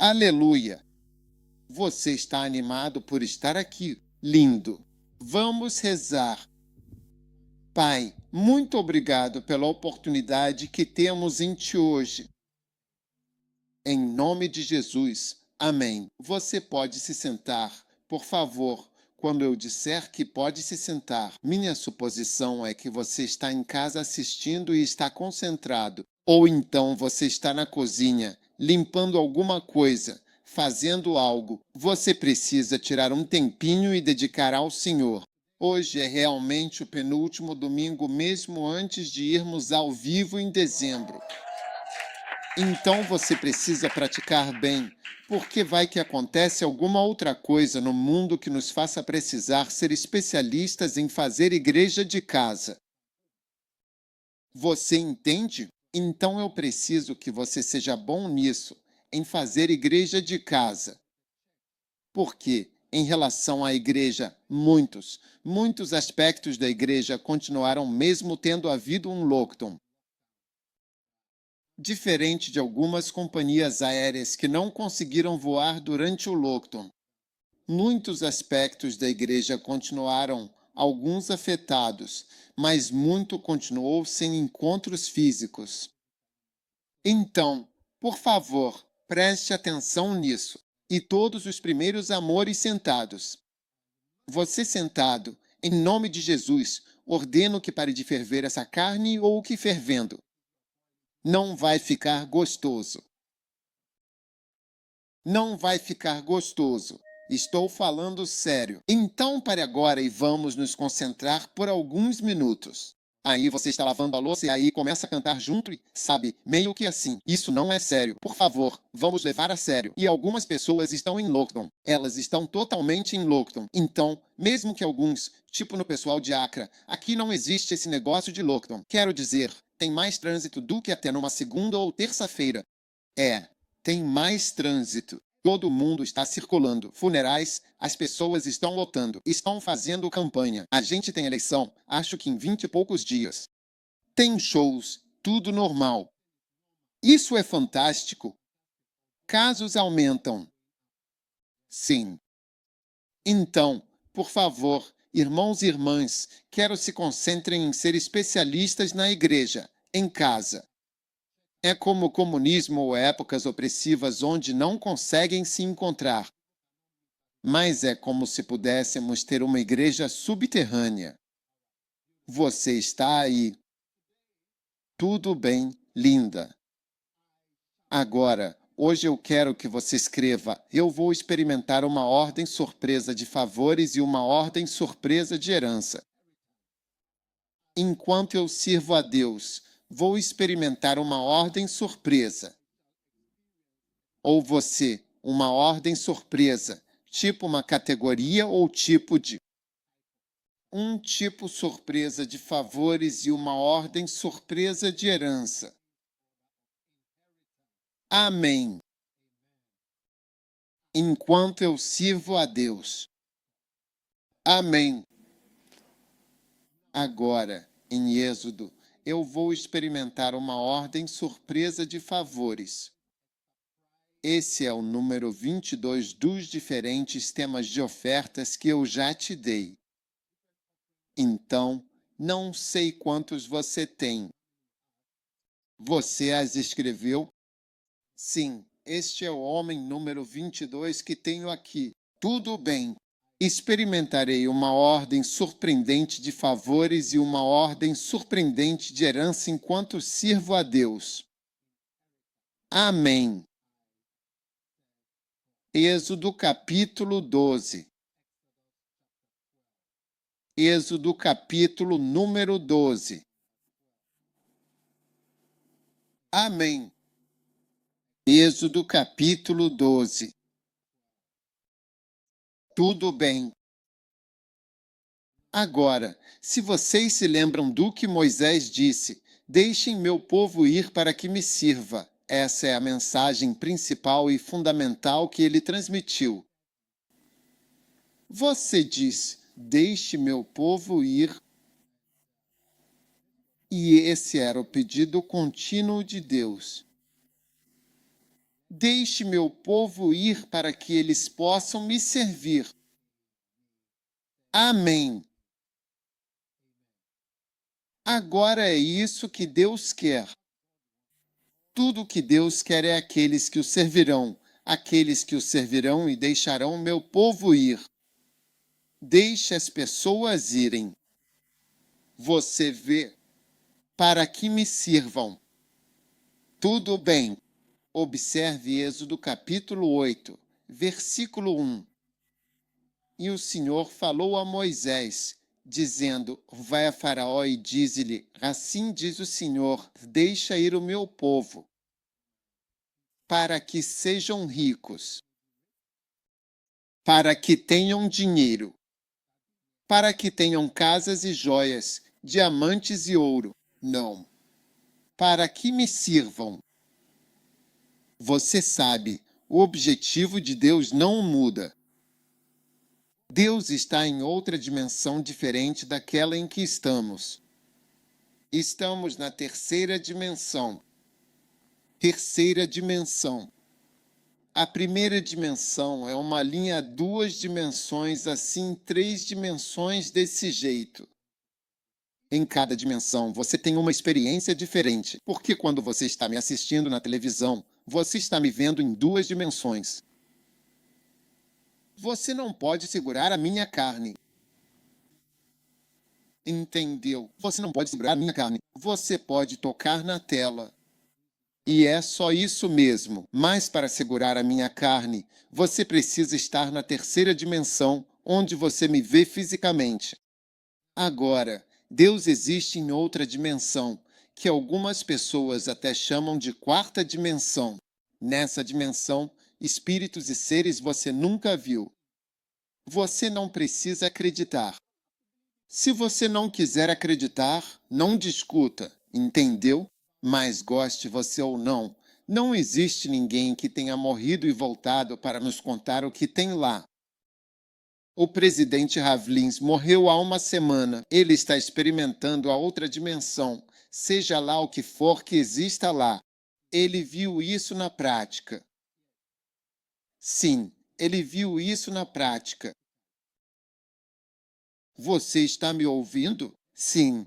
Aleluia! Você está animado por estar aqui. Lindo! Vamos rezar. Pai, muito obrigado pela oportunidade que temos em Ti hoje. Em nome de Jesus. Amém. Você pode se sentar, por favor. Quando eu disser que pode se sentar, minha suposição é que você está em casa assistindo e está concentrado. Ou então você está na cozinha, limpando alguma coisa, fazendo algo. Você precisa tirar um tempinho e dedicar ao Senhor. Hoje é realmente o penúltimo domingo, mesmo antes de irmos ao vivo em dezembro. Então você precisa praticar bem, porque vai que acontece alguma outra coisa no mundo que nos faça precisar ser especialistas em fazer igreja de casa. Você entende? Então eu preciso que você seja bom nisso, em fazer igreja de casa. Porque, em relação à igreja, muitos aspectos da igreja continuaram mesmo tendo havido um lockdown. Diferente de algumas companhias aéreas que não conseguiram voar durante o lockdown, muitos aspectos da igreja continuaram, alguns afetados, mas muito continuou sem encontros físicos. Então, por favor, preste atenção nisso. E todos os primeiros amores sentados. Você sentado, em nome de Jesus, ordeno que pare de ferver essa carne ou que fervendo. Não vai ficar gostoso. Não vai ficar gostoso. Estou falando sério. Então pare agora e vamos nos concentrar por alguns minutos. Aí você está lavando a louça e aí começa a cantar junto e, sabe, meio que assim. Isso não é sério. Por favor, vamos levar a sério. E algumas pessoas estão em lockdown. Elas estão totalmente em lockdown. Então, mesmo que alguns, tipo no pessoal de Accra, aqui não existe esse negócio de lockdown. Quero dizer, tem mais trânsito do que até numa segunda ou terça-feira. Tem mais trânsito. Todo mundo está circulando. Funerais, as pessoas estão lotando. Estão fazendo campanha. A gente tem eleição, acho que em 20 e poucos dias. Tem shows, tudo normal. Isso é fantástico. Casos aumentam. Sim. Então, por favor, irmãos e irmãs, quero se concentrem em ser especialistas na igreja, em casa. É como o comunismo ou épocas opressivas onde não conseguem se encontrar. Mas é como se pudéssemos ter uma igreja subterrânea. Você está aí. Tudo bem, linda. Agora, hoje eu quero que você escreva: eu vou experimentar uma ordem surpresa de favores e uma ordem surpresa de herança. Enquanto eu sirvo a Deus, vou experimentar uma ordem surpresa. Ou você, uma ordem surpresa, tipo uma categoria ou tipo de. Um tipo surpresa de favores e uma ordem surpresa de herança. Amém. Enquanto eu sirvo a Deus. Amém. Agora, em Êxodo, eu vou experimentar uma ordem surpresa de favores. Esse é o número 22 dos diferentes temas de ofertas que eu já te dei. Então, não sei quantos você tem. Você as escreveu? Sim, este é o homem número 22 que tenho aqui. Tudo bem. Experimentarei uma ordem surpreendente de favores e uma ordem surpreendente de herança enquanto sirvo a Deus. Amém. Êxodo capítulo 12. Êxodo capítulo número 12. Amém. Êxodo capítulo 12. Tudo bem. Agora, se vocês se lembram do que Moisés disse, deixem meu povo ir para que me sirva. Essa é a mensagem principal e fundamental que ele transmitiu. Você diz, deixe meu povo ir. E esse era o pedido contínuo de Deus. Deixe meu povo ir para que eles possam me servir. Amém. Agora é isso que Deus quer. Tudo o que Deus quer é aqueles que o servirão, aqueles que o servirão e deixarão meu povo ir. Deixe as pessoas irem. Você vê, para que me sirvam. Tudo bem. Observe Êxodo capítulo 8, versículo 1. E o Senhor falou a Moisés, dizendo: Vai a Faraó e dize-lhe: Assim diz o Senhor, deixa ir o meu povo, para que sejam ricos, para que tenham dinheiro, para que tenham casas e joias, diamantes e ouro. Não, para que me sirvam. Você sabe, o objetivo de Deus não muda. Deus está em outra dimensão diferente daquela em que estamos. Estamos na terceira dimensão. Terceira dimensão. A primeira dimensão é uma linha a duas dimensões, assim, três dimensões desse jeito. Em cada dimensão, você tem uma experiência diferente, porque quando você está me assistindo na televisão, você está me vendo em duas dimensões. Você não pode segurar a minha carne. Entendeu? Você não pode segurar a minha carne. Você pode tocar na tela. E é só isso mesmo. Mas para segurar a minha carne, você precisa estar na terceira dimensão, onde você me vê fisicamente. Agora, Deus existe em outra dimensão, que algumas pessoas até chamam de quarta dimensão. Nessa dimensão, espíritos e seres você nunca viu. Você não precisa acreditar. Se você não quiser acreditar, não discuta, entendeu? Mas goste você ou não, não existe ninguém que tenha morrido e voltado para nos contar o que tem lá. O presidente Ravlins morreu há uma semana. Ele está experimentando a outra dimensão, seja lá o que for que exista lá. Ele viu isso na prática. Sim, ele viu isso na prática. Você está me ouvindo? Sim.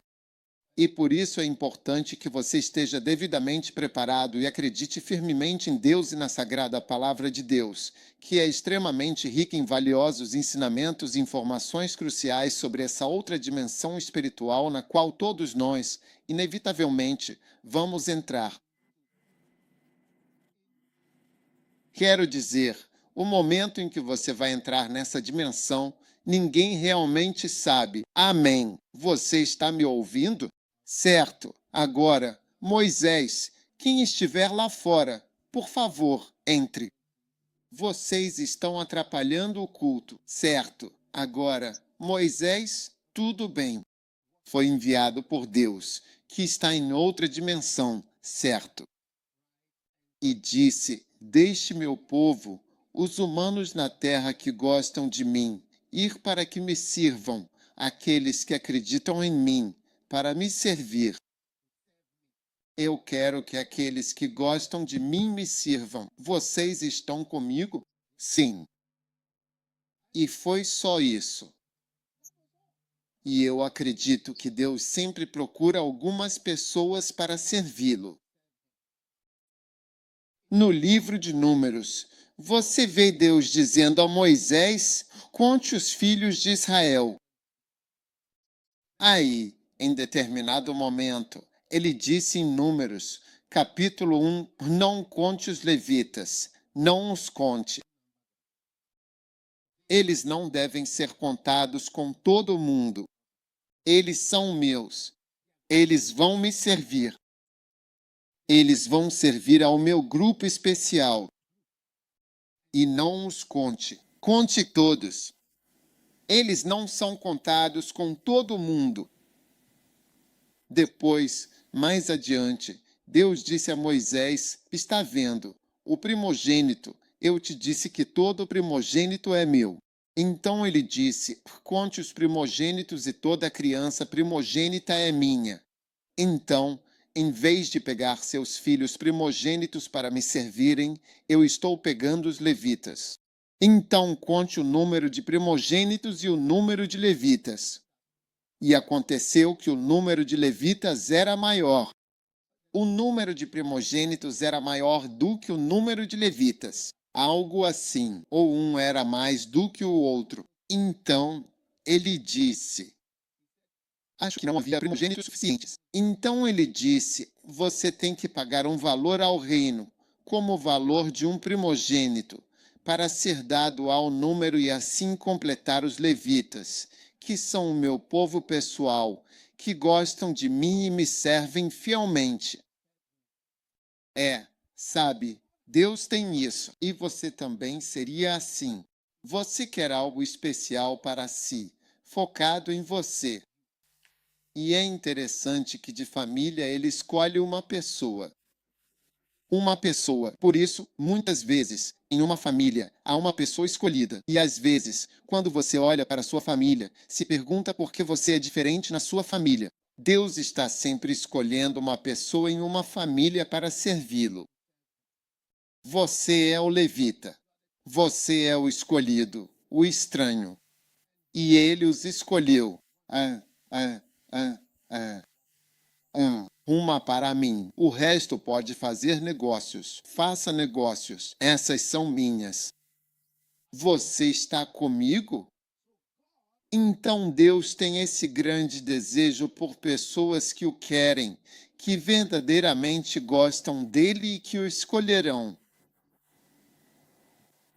E por isso é importante que você esteja devidamente preparado e acredite firmemente em Deus e na sagrada palavra de Deus, que é extremamente rica em valiosos ensinamentos e informações cruciais sobre essa outra dimensão espiritual na qual todos nós, inevitavelmente, vamos entrar. Quero dizer, o momento em que você vai entrar nessa dimensão, ninguém realmente sabe. Amém. Você está me ouvindo? Certo. Agora, Moisés, quem estiver lá fora, por favor, entre. Vocês estão atrapalhando o culto. Certo. Agora, Moisés, tudo bem. Foi enviado por Deus, que está em outra dimensão. Certo. E disse: Deixe meu povo, os humanos na terra que gostam de mim, ir para que me sirvam, aqueles que acreditam em mim, para me servir. Eu quero que aqueles que gostam de mim me sirvam. Vocês estão comigo? Sim. E foi só isso. E eu acredito que Deus sempre procura algumas pessoas para servi-lo. No livro de Números, você vê Deus dizendo a Moisés: conte os filhos de Israel. Aí, em determinado momento, ele disse em Números, capítulo 1, não conte os levitas, não os conte. Eles não devem ser contados com todo o mundo. Eles são meus. Eles vão me servir. Eles vão servir ao meu grupo especial. E não os conte. Conte todos. Eles não são contados com todo mundo. Depois, mais adiante, Deus disse a Moisés: está vendo, o primogênito, eu te disse que todo primogênito é meu. Então ele disse: conte os primogênitos e toda criança primogênita é minha. Então Em vez de pegar seus filhos primogênitos para me servirem, eu estou pegando os levitas. Então conte o número de primogênitos e o número de levitas. E aconteceu que o número de levitas era maior. O número de primogênitos era maior do que o número de levitas. Algo assim, ou um era mais do que o outro. Então ele disse: acho que não havia primogênitos suficientes. Então ele disse: você tem que pagar um valor ao reino, como o valor de um primogênito, para ser dado ao número e assim completar os levitas, que são o meu povo pessoal, que gostam de mim e me servem fielmente. Sabe, Deus tem isso, e você também seria assim. Você quer algo especial para si, focado em você. E é interessante que de família ele escolhe uma pessoa. Uma pessoa. Por isso, muitas vezes, em uma família, há uma pessoa escolhida. E às vezes, quando você olha para sua família, se pergunta por que você é diferente na sua família. Deus está sempre escolhendo uma pessoa em uma família para servi-lo. Você é o levita. Você é o escolhido, o estranho. E ele os escolheu. Ah, ah, ah, ah. Uma para mim. O resto pode fazer negócios. Faça negócios. Essas são minhas. Você está comigo? Então Deus tem esse grande desejo por pessoas que o querem, que verdadeiramente gostam dele e que o escolherão.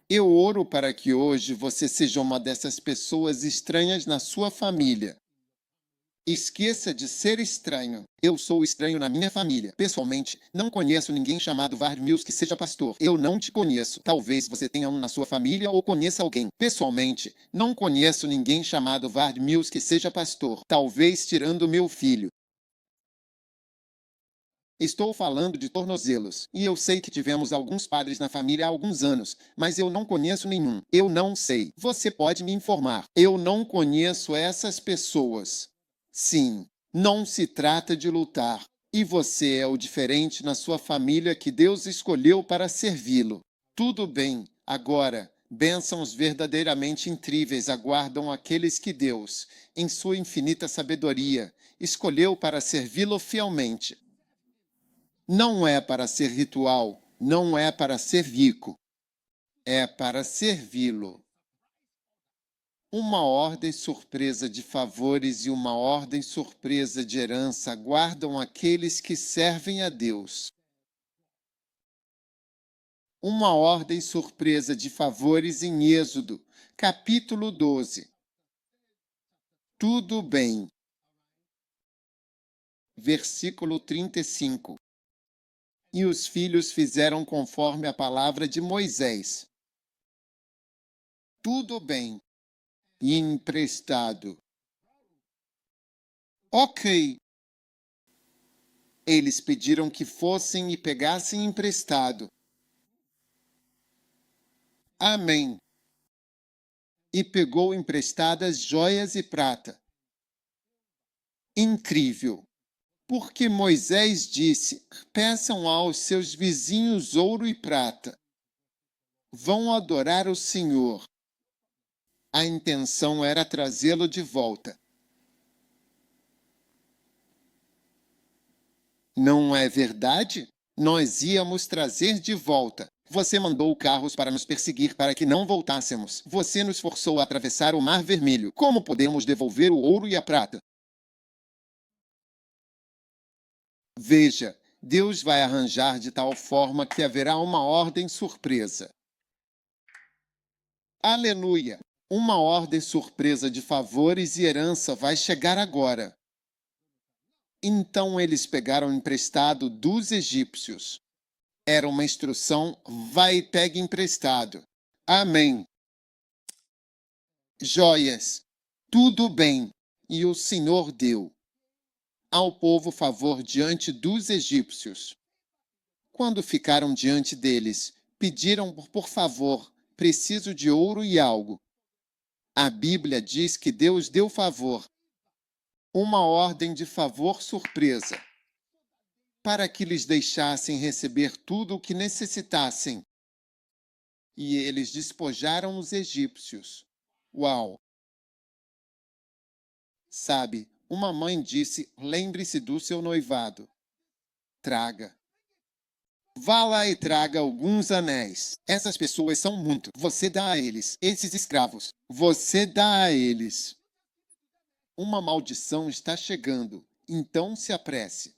Eu oro para que hoje você seja uma dessas pessoas estranhas na sua família. Esqueça de ser estranho. Eu sou estranho na minha família. Pessoalmente, não conheço ninguém chamado Ward Mills que seja pastor. Eu não te conheço. Talvez você tenha um na sua família ou conheça alguém. Pessoalmente, não conheço ninguém chamado Ward Mills que seja pastor. Talvez tirando meu filho. Estou falando de tornozelos. E eu sei que tivemos alguns padres na família há alguns anos, mas eu não conheço nenhum. Eu não sei. Você pode me informar. Eu não conheço essas pessoas. Sim, não se trata de lutar. E você é o diferente na sua família que Deus escolheu para servi-lo. Tudo bem, agora, bênçãos verdadeiramente incríveis aguardam aqueles que Deus, em sua infinita sabedoria, escolheu para servi-lo fielmente. Não é para ser ritual, não é para ser rico, é para servi-lo. Uma ordem surpresa de favores e uma ordem surpresa de herança aguardam aqueles que servem a Deus. Uma ordem surpresa de favores em Êxodo, capítulo 12. Tudo bem. Versículo 35. E os filhos fizeram conforme a palavra de Moisés. Tudo bem. E emprestado. Ok. Eles pediram que fossem e pegassem emprestado. Amém. E pegou emprestadas joias e prata. Incrível. Porque Moisés disse: peçam aos seus vizinhos ouro e prata. Vão adorar o Senhor. A intenção era trazê-lo de volta. Não é verdade? Nós íamos trazer de volta. Você mandou carros para nos perseguir para que não voltássemos. Você nos forçou a atravessar o Mar Vermelho. Como podemos devolver o ouro e a prata? Veja, Deus vai arranjar de tal forma que haverá uma ordem surpresa. Aleluia! Uma ordem surpresa de favores e herança vai chegar agora. Então eles pegaram emprestado dos egípcios. Era uma instrução: vai e pegue emprestado. Amém. Joias. Tudo bem. E o Senhor deu ao povo favor diante dos egípcios. Quando ficaram diante deles, pediram por favor, preciso de ouro e algo. A Bíblia diz que Deus deu favor. Uma ordem de favor surpresa. para que lhes deixassem receber tudo o que necessitassem. E eles despojaram os egípcios. Uau! Sabe, uma mãe disse: lembre-se do seu noivado. Traga. Vá lá e traga alguns anéis. Essas pessoas são muito. Você dá a eles. Esses escravos. Você dá a eles. Uma maldição está chegando, então se apresse.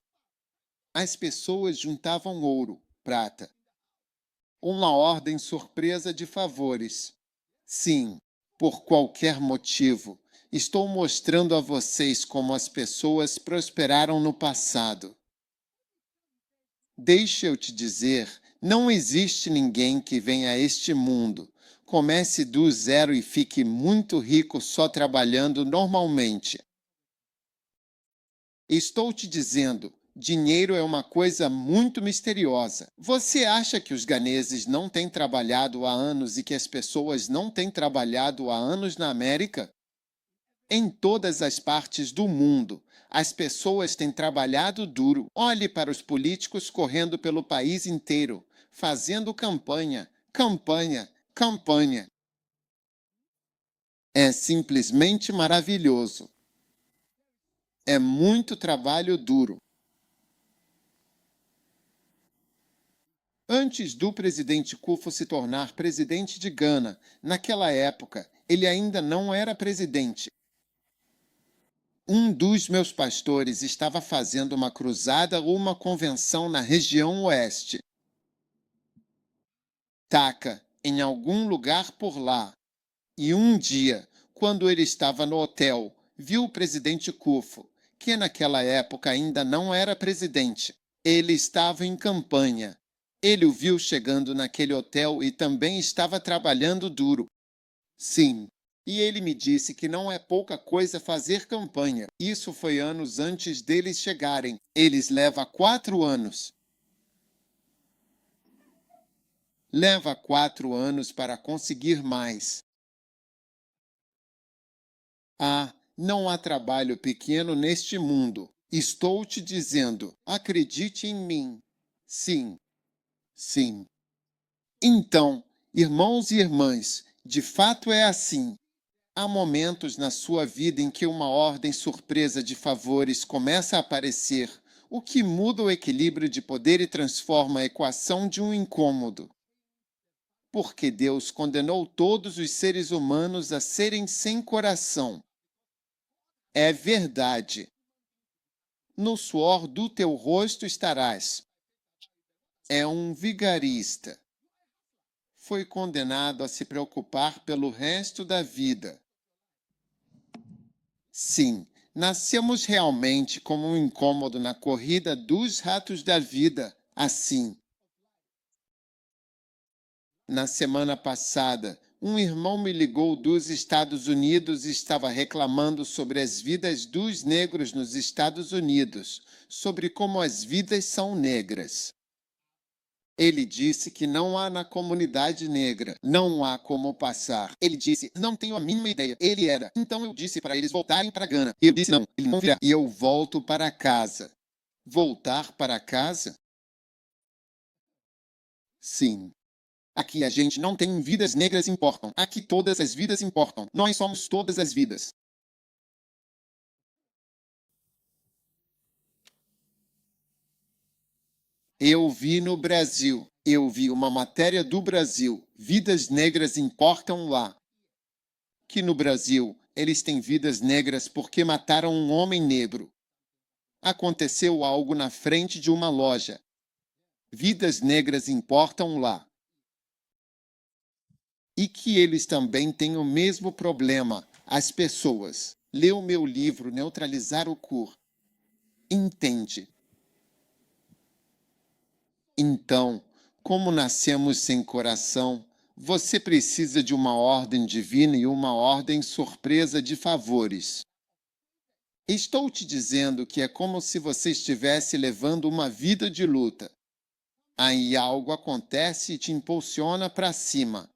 As pessoas juntavam ouro, prata. Uma ordem surpresa de favores. Sim, por qualquer motivo, estou mostrando a vocês como as pessoas prosperaram no passado. Deixa eu te dizer, não existe ninguém que venha a este mundo, comece do zero e fique muito rico só trabalhando normalmente. Estou te dizendo, dinheiro é uma coisa muito misteriosa. Você acha que os ganeses não têm trabalhado há anos e que as pessoas não têm trabalhado há anos na América? Em todas as partes do mundo, as pessoas têm trabalhado duro. Olhe para os políticos correndo pelo país inteiro, fazendo campanha, campanha, campanha. É simplesmente maravilhoso. É muito trabalho duro. Antes do presidente Kufuor se tornar presidente de Gana, naquela época, ele ainda não era presidente. Um dos meus pastores estava fazendo uma cruzada ou uma convenção na região oeste. Taca, em algum lugar por lá. E um dia, quando ele estava no hotel, viu o presidente Kufuor, que naquela época ainda não era presidente. Ele estava em campanha. Ele o viu chegando naquele hotel e também estava trabalhando duro. Sim, e ele me disse que não é pouca coisa fazer campanha. Isso foi anos antes deles chegarem. Eles levam 4 anos. Leva 4 anos para conseguir mais. Ah, não há trabalho pequeno neste mundo. Estou te dizendo, acredite em mim. Sim, sim. Então, irmãos e irmãs, de fato é assim. Há momentos na sua vida em que uma ordem surpresa de favores começa a aparecer, o que muda o equilíbrio de poder e transforma a equação de um incômodo. Porque Deus condenou todos os seres humanos a serem sem coração. É verdade. No suor do teu rosto estarás. É um vigarista. Foi condenado a se preocupar pelo resto da vida. Sim, nascemos realmente como um incômodo na corrida dos ratos da vida, assim. Na semana passada, um irmão me ligou dos Estados Unidos e estava reclamando sobre as vidas dos negros nos Estados Unidos, sobre como as vidas são negras. Ele disse que não há na comunidade negra, não há como passar. Ele disse, não tenho a mínima ideia. Ele era. Então eu disse para eles voltarem para Gana. Eu disse, não, ele não virá. E eu volto para casa. Voltar para casa? Sim. Aqui a gente não tem vidas negras importam. Aqui todas as vidas importam. Nós somos todas as vidas. Eu vi no Brasil. Eu vi uma matéria do Brasil. Vidas negras importam lá. Que no Brasil eles têm vidas negras porque mataram um homem negro. Aconteceu algo na frente de uma loja. Vidas negras importam lá. E que eles também têm o mesmo problema, as pessoas. Lê o meu livro Neutralizar o Cur. Entende? Então, como nascemos sem coração, você precisa de uma ordem divina e uma ordem surpresa de favores. Estou te dizendo que é como se você estivesse levando uma vida de luta. Aí algo acontece e te impulsiona para cima.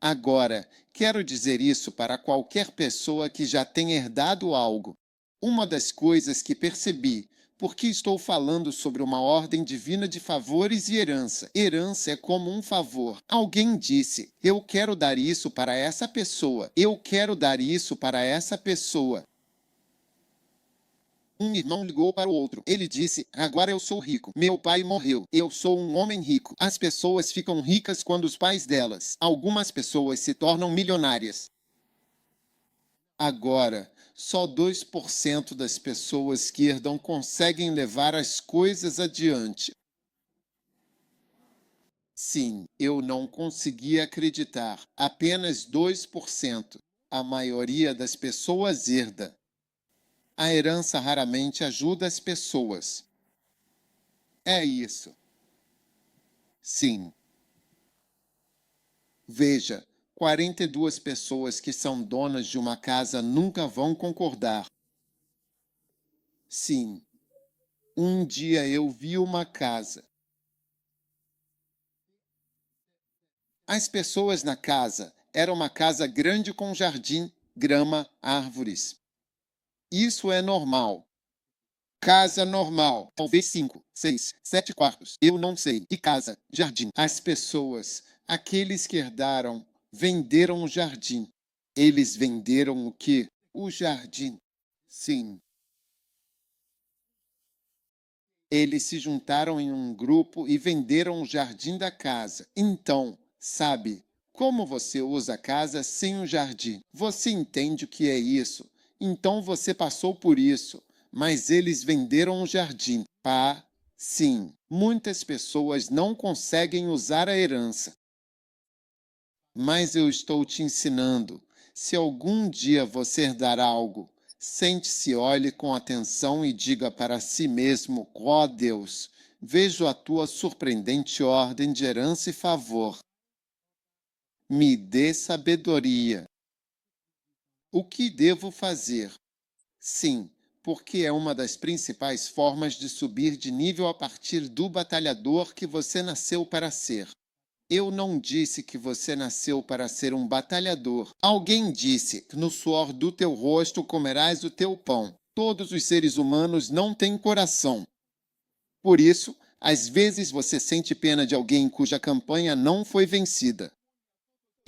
Agora, quero dizer isso para qualquer pessoa que já tenha herdado algo. Uma das coisas que percebi Porque estou falando sobre uma ordem divina de favores e herança. Herança é como um favor. Alguém disse: eu quero dar isso para essa pessoa. Eu quero dar isso para essa pessoa. Um irmão ligou para o outro. Ele disse: agora eu sou rico. Meu pai morreu. Eu sou um homem rico. As pessoas ficam ricas quando os pais delas. Algumas pessoas se tornam milionárias. Agora, só 2% das pessoas que herdam conseguem levar as coisas adiante. Sim, eu não consegui acreditar. Apenas 2%. A maioria das pessoas herda. A herança raramente ajuda as pessoas. É isso. Sim. Veja, 42 pessoas que são donas de uma casa nunca vão concordar. Sim. Um dia eu vi uma casa. As pessoas na casa era uma casa grande com jardim, grama, árvores. Isso é normal. Casa normal, talvez 5, 6, 7 quartos, eu não sei. E casa, jardim. As pessoas, aqueles que herdaram, venderam o jardim. Eles venderam o quê? O jardim. Sim. Eles se juntaram em um grupo e venderam o jardim da casa. Então, sabe, como você usa a casa sem o jardim? Você entende o que é isso? Então você passou por isso. Mas eles venderam o jardim. Pá, sim, muitas pessoas não conseguem usar a herança. Mas eu estou te ensinando. Se algum dia você herdar algo, sente-se, olhe com atenção e diga para si mesmo: ó Deus, vejo a tua surpreendente ordem de herança e favor. Me dê sabedoria. O que devo fazer? Sim, porque é uma das principais formas de subir de nível a partir do batalhador que você nasceu para ser. Eu não disse que você nasceu para ser um batalhador. Alguém disse que no suor do teu rosto comerás o teu pão. Todos os seres humanos não têm coração. Por isso, às vezes você sente pena de alguém cuja campanha não foi vencida.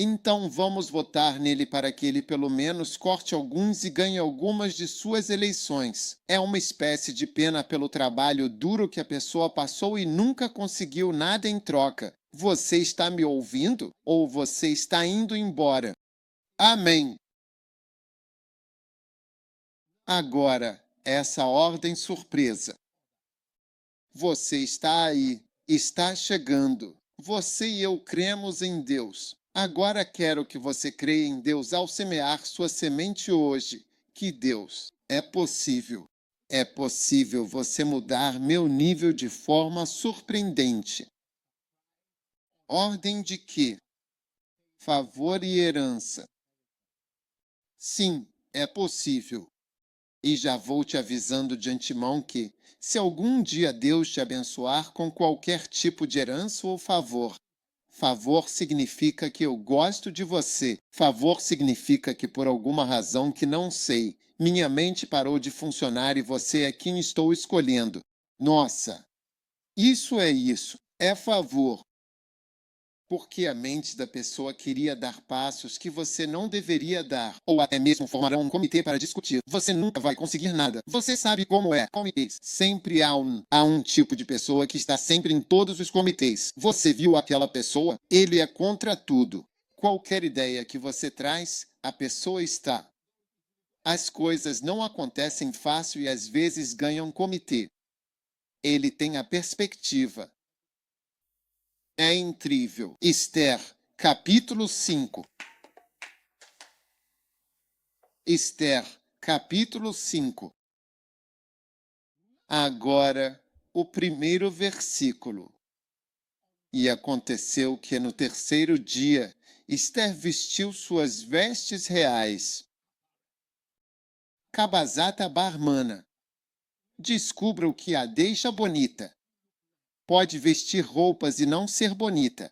Então vamos votar nele para que ele pelo menos corte alguns e ganhe algumas de suas eleições. É uma espécie de pena pelo trabalho duro que a pessoa passou e nunca conseguiu nada em troca. Você está me ouvindo ou você está indo embora? Amém. Agora, essa ordem surpresa. Você está aí, está chegando. Você e eu cremos em Deus. Agora quero que você creia em Deus ao semear sua semente hoje. Que Deus é possível. É possível você mudar meu nível de forma surpreendente. Ordem de quê? Favor e herança. Sim, é possível. E já vou te avisando de antemão que, se algum dia Deus te abençoar com qualquer tipo de herança ou favor, favor significa que eu gosto de você. Favor significa que por alguma razão que não sei, minha mente parou de funcionar e você é quem estou escolhendo. Nossa, isso é isso. É favor. Porque a mente da pessoa queria dar passos que você não deveria dar, ou até mesmo formar um comitê para discutir. Você nunca vai conseguir nada. Você sabe como é. Comitês. Sempre há um tipo de pessoa que está sempre em todos os comitês. Você viu aquela pessoa? Ele é contra tudo. Qualquer ideia que você traz, a pessoa está. As coisas não acontecem fácil e às vezes ganham comitê. Ele tem a perspectiva. É incrível. Esther, capítulo 5. Esther, capítulo 5. Agora, o primeiro versículo. E aconteceu que no terceiro dia, Esther vestiu suas vestes reais. Cabazata Barmana. Descubra o que a deixa bonita. Pode vestir roupas e não ser bonita.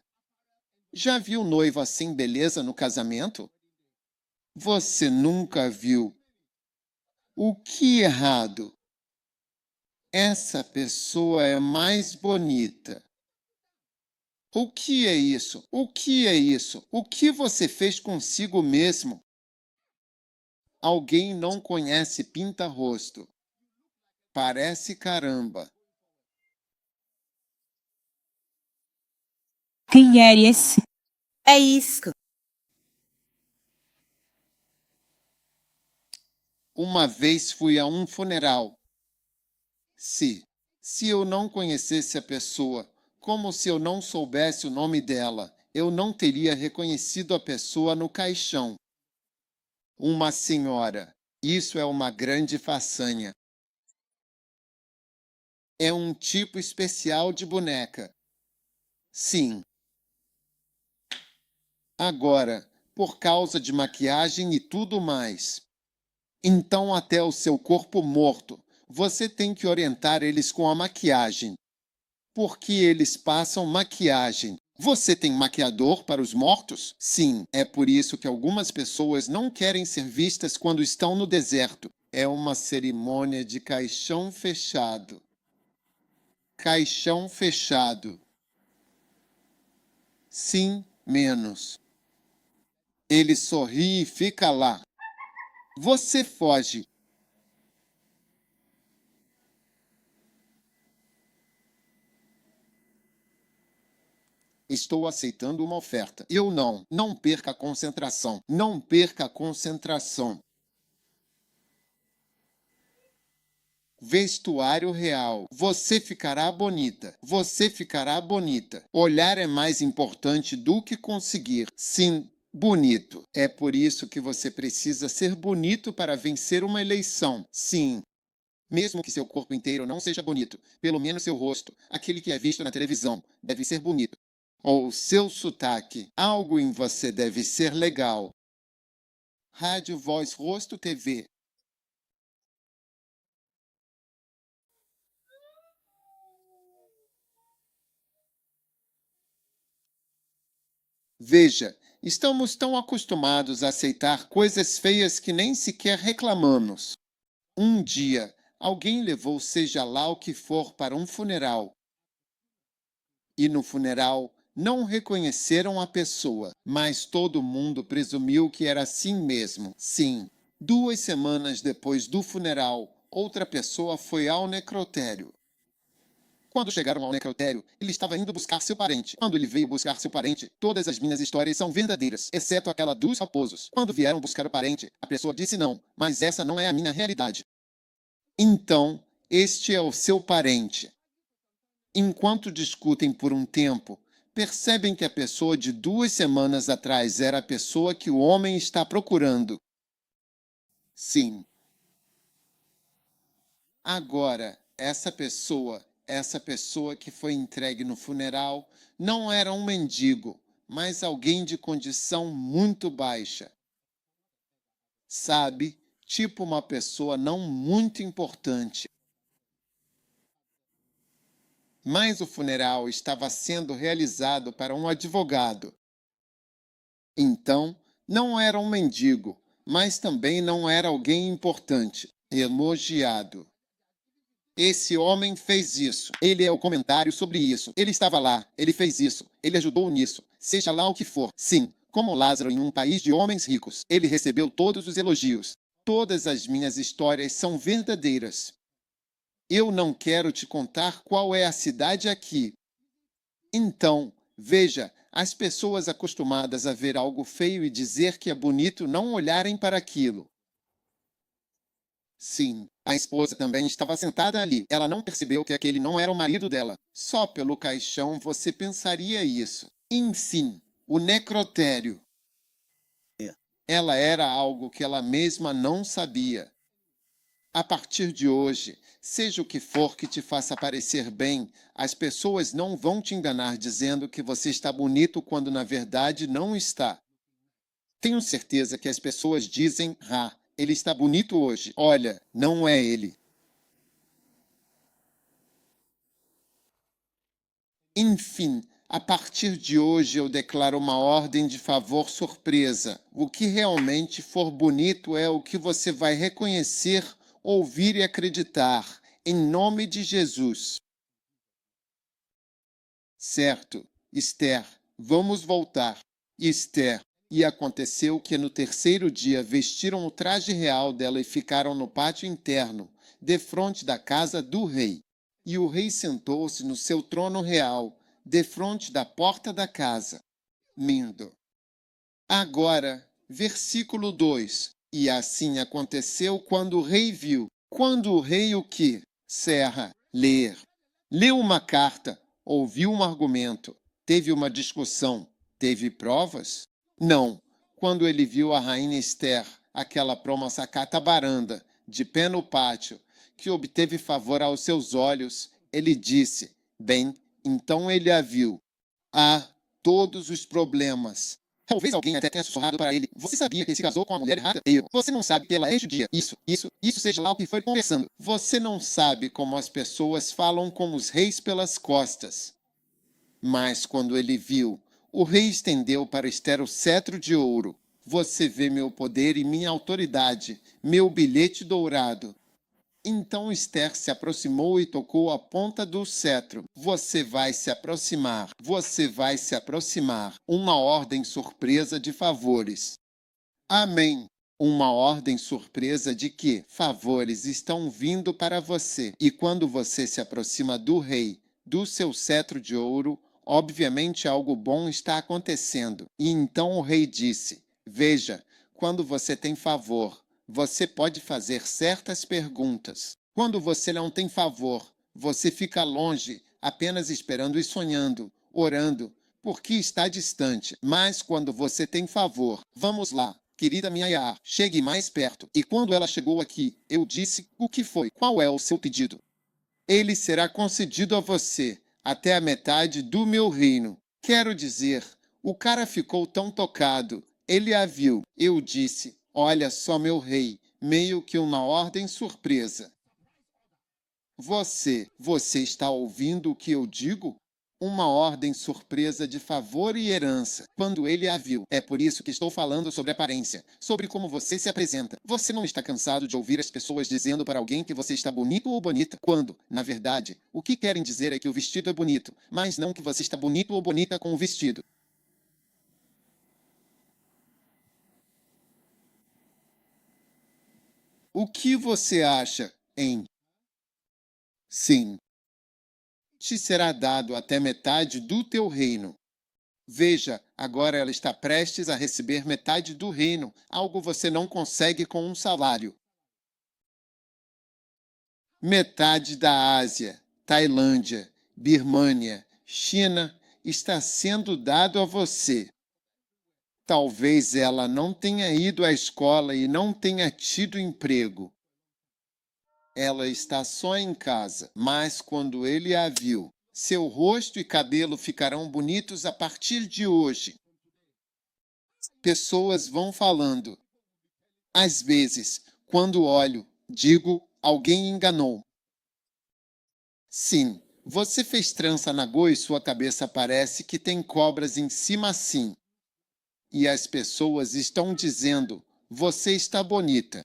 Já viu noiva sem beleza no casamento? Você nunca viu. O que errado? Essa pessoa é mais bonita. O que é isso? O que é isso? O que você fez consigo mesmo? Alguém não conhece pinta-rosto. Parece caramba. Quem é esse? É isso. Uma vez fui a um funeral. Se eu não conhecesse a pessoa, como se eu não soubesse o nome dela, eu não teria reconhecido a pessoa no caixão. Uma senhora. Isso é uma grande façanha. É um tipo especial de boneca. Sim. Agora, por causa de maquiagem e tudo mais. Então, até o seu corpo morto, você tem que orientar eles com a maquiagem. Porque eles passam maquiagem. Você tem maquiador para os mortos? Sim, é por isso que algumas pessoas não querem ser vistas quando estão no deserto. É uma cerimônia de caixão fechado. Caixão fechado. Sim, menos. Ele sorri e fica lá. Você foge. Estou aceitando uma oferta. Eu não. Não perca a concentração. Não perca a concentração. Vestuário real. Você ficará bonita. Você ficará bonita. Olhar é mais importante do que conseguir. Sim, bonito. É por isso que você precisa ser bonito para vencer uma eleição. Sim. Mesmo que seu corpo inteiro não seja bonito, pelo menos seu rosto, aquele que é visto na televisão, deve ser bonito. Ou seu sotaque, algo em você deve ser legal. Rádio Voz Rosto TV. Veja, estamos tão acostumados a aceitar coisas feias que nem sequer reclamamos. Um dia, alguém levou seja lá o que for para um funeral. E no funeral, não reconheceram a pessoa, mas todo mundo presumiu que era assim mesmo. Sim, 2 semanas depois do funeral, outra pessoa foi ao necrotério. Quando chegaram ao necrotério, ele estava indo buscar seu parente. Quando ele veio buscar seu parente, todas as minhas histórias são verdadeiras, exceto aquela dos raposos. Quando vieram buscar o parente, a pessoa disse não, mas essa não é a minha realidade. Então, este é o seu parente. Enquanto discutem por um tempo, percebem que a pessoa de 2 semanas atrás era a pessoa que o homem está procurando. Sim. Agora, essa pessoa que foi entregue no funeral, não era um mendigo, mas alguém de condição muito baixa. Sabe, tipo uma pessoa não muito importante. Mas o funeral estava sendo realizado para um advogado. Então, não era um mendigo, mas também não era alguém importante, elogiado. Esse homem fez isso. Ele é o comentário sobre isso. Ele estava lá. Ele fez isso. Ele ajudou nisso. Seja lá o que for. Sim, como Lázaro em um país de homens ricos. Ele recebeu todos os elogios. Todas as minhas histórias são verdadeiras. Eu não quero te contar qual é a cidade aqui. Então, veja, as pessoas acostumadas a ver algo feio e dizer que é bonito não olharem para aquilo. Sim, a esposa também estava sentada ali. Ela não percebeu que aquele não era o marido dela. Só pelo caixão você pensaria isso. Enfim, o necrotério. Ela era algo que ela mesma não sabia. A partir de hoje, seja o que for que te faça parecer bem, as pessoas não vão te enganar dizendo que você está bonito quando na verdade não está. Tenho certeza que as pessoas dizem, ele está bonito hoje. Olha, não é ele. Enfim, a partir de hoje eu declaro uma ordem de favor surpresa. O que realmente for bonito é o que você vai reconhecer, ouvir e acreditar. Em nome de Jesus. Certo, Esther, vamos voltar. Esther. E aconteceu que no terceiro dia vestiram o traje real dela e ficaram no pátio interno, defronte da casa do rei. E o rei sentou-se no seu trono real, defronte da porta da casa. Lindo. Agora, versículo 2. E assim aconteceu quando o rei viu. Quando o rei o quê? Serra, ler. Leu uma carta, ouviu um argumento, teve uma discussão, teve provas? Não. Quando ele viu a rainha Esther, aquela proma catabaranda, de pé no pátio, que obteve favor aos seus olhos, ele disse, bem, então ele a viu. Ah, todos os problemas. Talvez alguém até tenha sussurrado para ele. Você sabia que se casou com uma mulher errada? Você não sabe que ela é judia. Isso seja lá o que foi conversando. Você não sabe como as pessoas falam com os reis pelas costas. Mas quando ele viu, o rei estendeu para Esther o cetro de ouro. Você vê meu poder e minha autoridade, meu bilhete dourado. Então Esther se aproximou e tocou a ponta do cetro. Você vai se aproximar, você vai se aproximar. Uma ordem surpresa de favores. Amém. Uma ordem surpresa de que favores estão vindo para você. E quando você se aproxima do rei, do seu cetro de ouro, obviamente algo bom está acontecendo. E então o rei disse, veja, quando você tem favor, você pode fazer certas perguntas. Quando você não tem favor, você fica longe, apenas esperando e sonhando, orando, porque está distante. Mas quando você tem favor, vamos lá, querida minha Yar, chegue mais perto. E quando ela chegou aqui, eu disse, o que foi? Qual é o seu pedido? Ele será concedido a você, até a metade do meu reino. Quero dizer, o cara ficou tão tocado. Ele a viu. Eu disse, olha só meu rei, meio que uma ordem surpresa. Você está ouvindo o que eu digo? Uma ordem surpresa de favor e herança, quando ele a viu. É por isso que estou falando sobre aparência, sobre como você se apresenta. Você não está cansado de ouvir as pessoas dizendo para alguém que você está bonito ou bonita, quando, na verdade, o que querem dizer é que o vestido é bonito, mas não que você está bonito ou bonita com o vestido. O que você acha, hein? Sim, te será dado até metade do teu reino. Veja, agora ela está prestes a receber metade do reino, algo você não consegue com um salário. Metade da Ásia, Tailândia, Birmânia, China está sendo dado a você. Talvez ela não tenha ido à escola e não tenha tido emprego. Ela está só em casa, mas quando ele a viu, seu rosto e cabelo ficarão bonitos a partir de hoje. Pessoas vão falando. Às vezes, quando olho, digo, alguém enganou. Sim, você fez trança na goa e sua cabeça parece que tem cobras em cima assim. E as pessoas estão dizendo, você está bonita.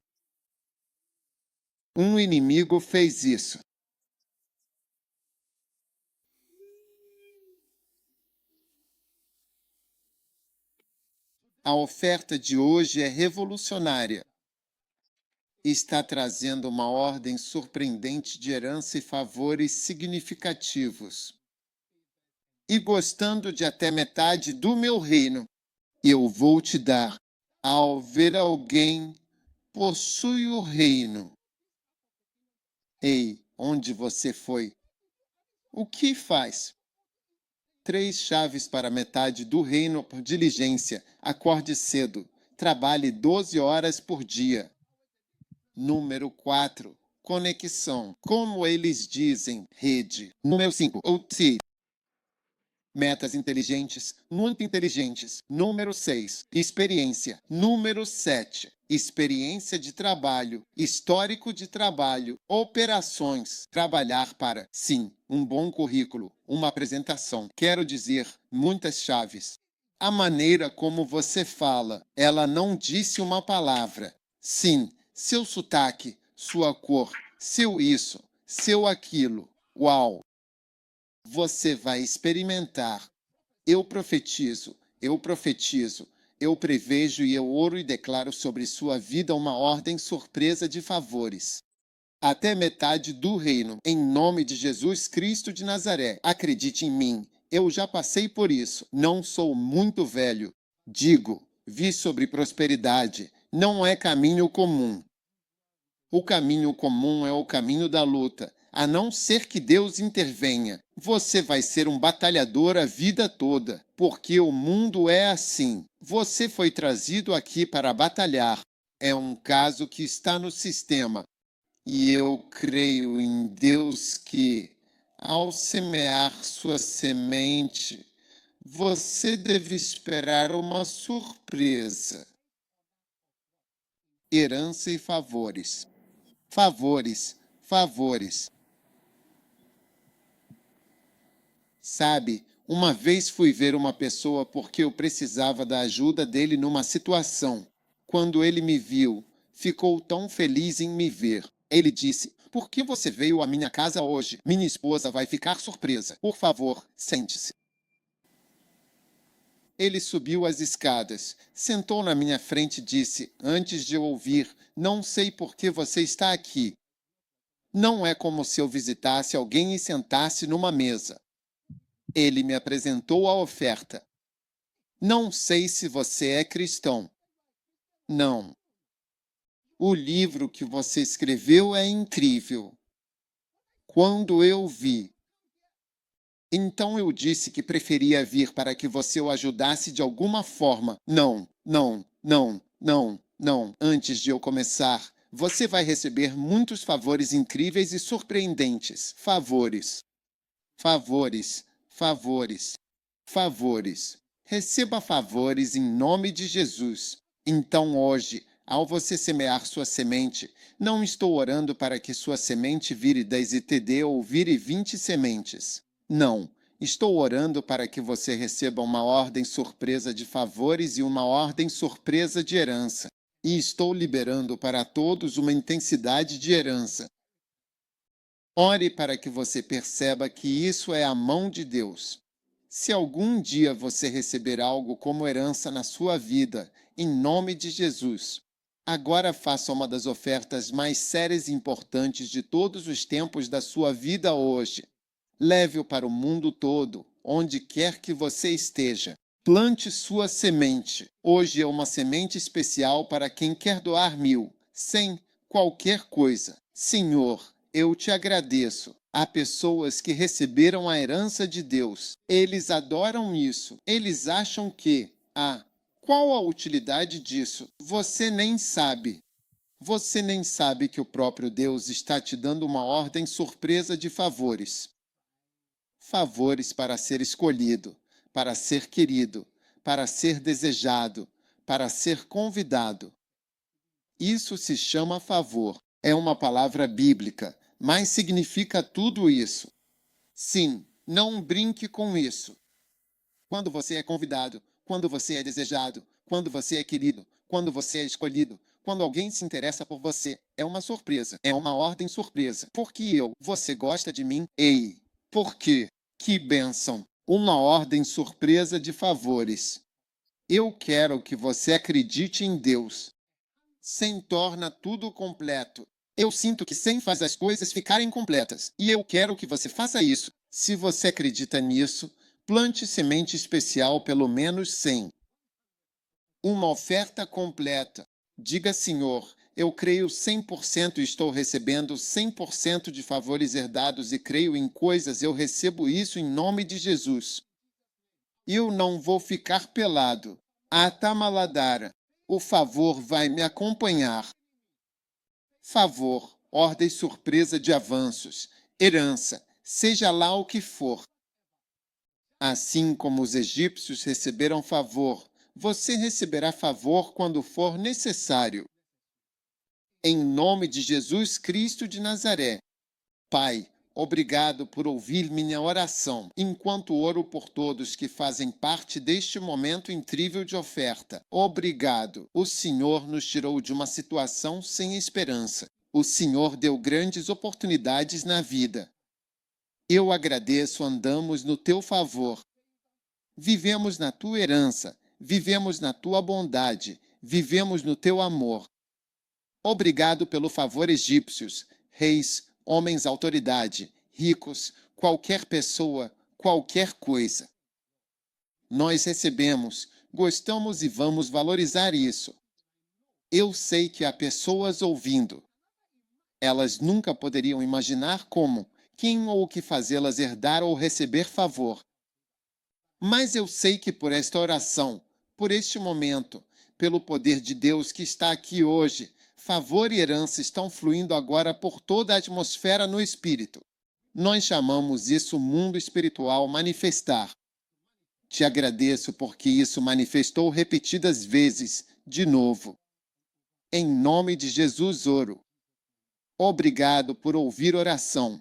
Um inimigo fez isso. A oferta de hoje é revolucionária. Está trazendo uma ordem surpreendente de herança e favores significativos. E gostando de até metade do meu reino, eu vou te dar. Ao ver alguém, possui o reino. Ei, onde você foi? O que faz? 3 chaves para metade do reino por diligência. Acorde cedo. Trabalhe 12 horas por dia. Número 4. Conexão. Como eles dizem, rede. Número 5. OT. Metas inteligentes, muito inteligentes. Número 6. Experiência. Número 7. Experiência de trabalho, histórico de trabalho, operações. Trabalhar para, sim, um bom currículo, uma apresentação. Quero dizer, muitas chaves. A maneira como você fala, ela não disse uma palavra. Sim, seu sotaque, sua cor, seu isso, seu aquilo. Uau! Você vai experimentar. Eu profetizo, eu profetizo, eu prevejo e eu oro e declaro sobre sua vida uma ordem surpresa de favores. Até metade do reino, em nome de Jesus Cristo de Nazaré. Acredite em mim, eu já passei por isso. Não sou muito velho. Digo, vi sobre prosperidade. Não é caminho comum. O caminho comum é o caminho da luta. A não ser que Deus intervenha, você vai ser um batalhador a vida toda, porque o mundo é assim. Você foi trazido aqui para batalhar. É um caso que está no sistema. E eu creio em Deus que, ao semear sua semente, você deve esperar uma surpresa. Herança e favores. Favores, favores. Sabe, uma vez fui ver uma pessoa porque eu precisava da ajuda dele numa situação. Quando ele me viu, ficou tão feliz em me ver. Ele disse: "Por que você veio à minha casa hoje? Minha esposa vai ficar surpresa. Por favor, sente-se." Ele subiu as escadas, sentou na minha frente e disse, antes de eu ouvir: "Não sei por que você está aqui." Não é como se eu visitasse alguém e sentasse numa mesa. Ele me apresentou a oferta. Não sei se você é cristão. Não. O livro que você escreveu é incrível. Quando eu vi. Então eu disse que preferia vir para que você o ajudasse de alguma forma. Não, não, não, não, não. Antes de eu começar, você vai receber muitos favores incríveis e surpreendentes. Favores. Favores. Favores. Favores. Receba favores em nome de Jesus. Então hoje, ao você semear sua semente, não estou orando para que sua semente vire 10 ETD ou vire 20 sementes. Não. Estou orando para que você receba uma ordem surpresa de favores e uma ordem surpresa de herança. E estou liberando para todos uma intensidade de herança. Ore para que você perceba que isso é a mão de Deus. Se algum dia você receber algo como herança na sua vida, em nome de Jesus, agora faça uma das ofertas mais sérias e importantes de todos os tempos da sua vida hoje. Leve-o para o mundo todo, onde quer que você esteja. Plante sua semente. Hoje é uma semente especial para quem quer doar 1.000, 100, qualquer coisa. Senhor, eu te agradeço. Há pessoas que receberam a herança de Deus. Eles adoram isso. Eles acham que, qual a utilidade disso? Você nem sabe. Você nem sabe que o próprio Deus está te dando uma ordem surpresa de favores. Favores para ser escolhido, para ser querido, para ser desejado, para ser convidado. Isso se chama favor. É uma palavra bíblica, mas significa tudo isso. Sim, não brinque com isso. Quando você é convidado, quando você é desejado, quando você é querido, quando você é escolhido, quando alguém se interessa por você, é uma surpresa, é uma ordem surpresa. Porque você gosta de mim? Ei, por quê? Que bênção! Uma ordem surpresa de favores. Eu quero que você acredite em Deus. 100 torna tudo completo. Eu sinto que 100 faz as coisas ficarem completas. E eu quero que você faça isso. Se você acredita nisso, plante semente especial pelo menos 100. Uma oferta completa. Diga, Senhor, eu creio 100% e estou recebendo 100% de favores herdados e creio em coisas, eu recebo isso em nome de Jesus. Eu não vou ficar pelado. Atamaladara, o favor vai me acompanhar. Favor, ordem surpresa de avanços, herança, seja lá o que for. Assim como os egípcios receberam favor, você receberá favor quando for necessário. Em nome de Jesus Cristo de Nazaré. Pai, obrigado por ouvir minha oração, enquanto oro por todos que fazem parte deste momento incrível de oferta. Obrigado. O Senhor nos tirou de uma situação sem esperança. O Senhor deu grandes oportunidades na vida. Eu agradeço, andamos no teu favor. Vivemos na tua herança, vivemos na tua bondade, vivemos no teu amor. Obrigado pelo favor egípcios, reis, homens autoridade, ricos, qualquer pessoa, qualquer coisa. Nós recebemos, gostamos e vamos valorizar isso. Eu sei que há pessoas ouvindo. Elas nunca poderiam imaginar como, quem ou o que fazê-las herdar ou receber favor. Mas eu sei que por esta oração, por este momento, pelo poder de Deus que está aqui hoje, favor e herança estão fluindo agora por toda a atmosfera no Espírito. Nós chamamos isso mundo espiritual manifestar. Te agradeço porque isso manifestou repetidas vezes, de novo. Em nome de Jesus oro. Obrigado por ouvir oração.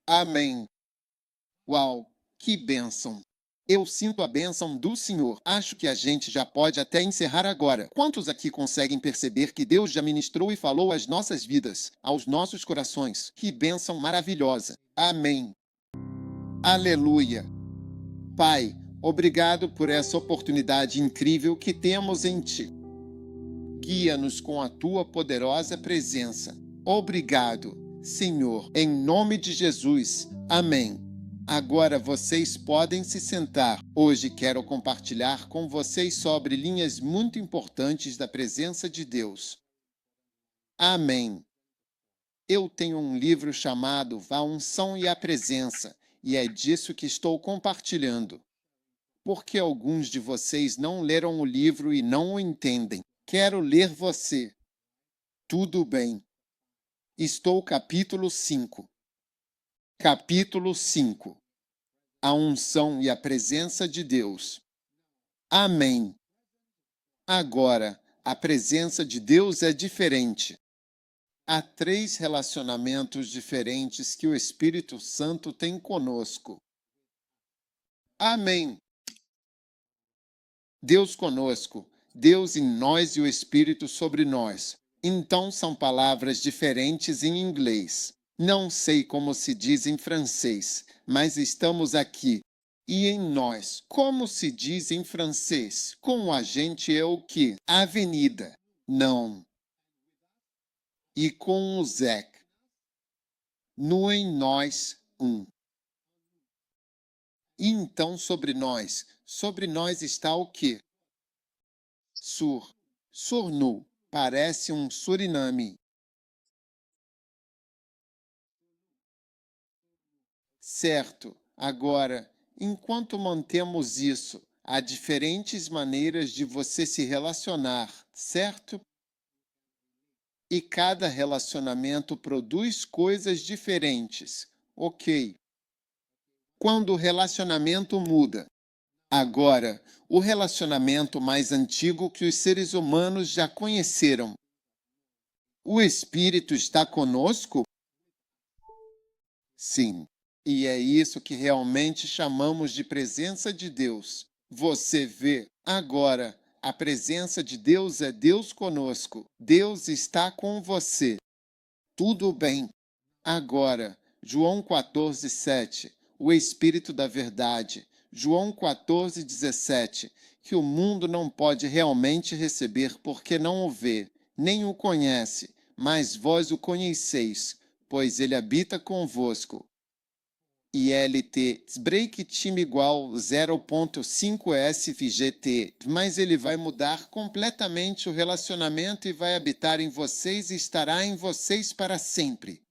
Amém. Uau, que bênção! Eu sinto a bênção do Senhor. Acho que a gente já pode até encerrar agora. Quantos aqui conseguem perceber que Deus já ministrou e falou às nossas vidas, aos nossos corações? Que bênção maravilhosa. Amém. Aleluia. Pai, obrigado por essa oportunidade incrível que temos em Ti. Guia-nos com a Tua poderosa presença. Obrigado, Senhor, em nome de Jesus. Amém. Agora vocês podem se sentar. Hoje quero compartilhar com vocês sobre linhas muito importantes da presença de Deus. Amém. Eu tenho um livro chamado A Unção e a Presença, e é disso que estou compartilhando. Porque alguns de vocês não leram o livro e não o entendem. Quero ler você. Tudo bem. Estou capítulo 5. Capítulo 5. A unção e a presença de Deus. Amém. Agora, a presença de Deus é diferente. Há 3 relacionamentos diferentes que o Espírito Santo tem conosco. Amém. Deus conosco, Deus em nós e o Espírito sobre nós. Então são palavras diferentes em inglês. Não sei como se diz em francês, mas estamos aqui. E em nós, como se diz em francês? Com a gente é o quê? Avenida. Não. E com o Zec? No em nós, um. E então sobre nós está o quê? Sur. Surnu. Parece um Suriname. Certo. Agora, enquanto mantemos isso, há diferentes maneiras de você se relacionar, certo? E cada relacionamento produz coisas diferentes. Ok. Quando o relacionamento muda. Agora, o relacionamento mais antigo que os seres humanos já conheceram. O Espírito está conosco? Sim. E é isso que realmente chamamos de presença de Deus. Você vê, agora, a presença de Deus é Deus conosco. Deus está com você. Tudo bem. Agora, João 14:7, o Espírito da Verdade. João 14:17, que o mundo não pode realmente receber porque não o vê, nem o conhece, mas vós o conheceis, pois ele habita convosco. ILT break time igual 0.5 SVGT, mas ele vai mudar completamente o relacionamento e vai habitar em vocês e estará em vocês para sempre.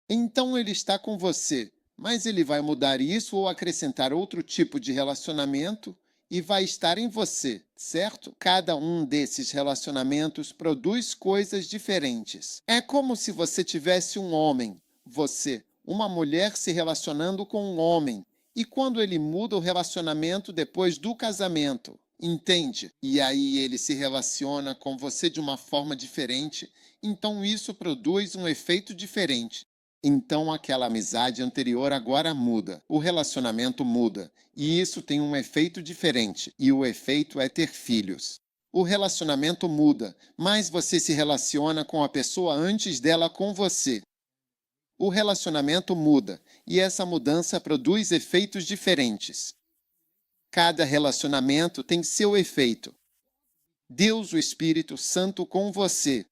Então ele está com você, mas ele vai mudar isso ou acrescentar outro tipo de relacionamento e vai estar em você, certo? Cada um desses relacionamentos produz coisas diferentes. É como se você tivesse um homem, você, uma mulher se relacionando com um homem, e quando ele muda o relacionamento depois do casamento, entende? E aí ele se relaciona com você de uma forma diferente, então isso produz um efeito diferente. Então aquela amizade anterior agora muda, o relacionamento muda, e isso tem um efeito diferente, e o efeito é ter filhos. O relacionamento muda, mas você se relaciona com a pessoa antes dela com você. O relacionamento muda, e essa mudança produz efeitos diferentes. Cada relacionamento tem seu efeito. Deus, o Espírito Santo, com você.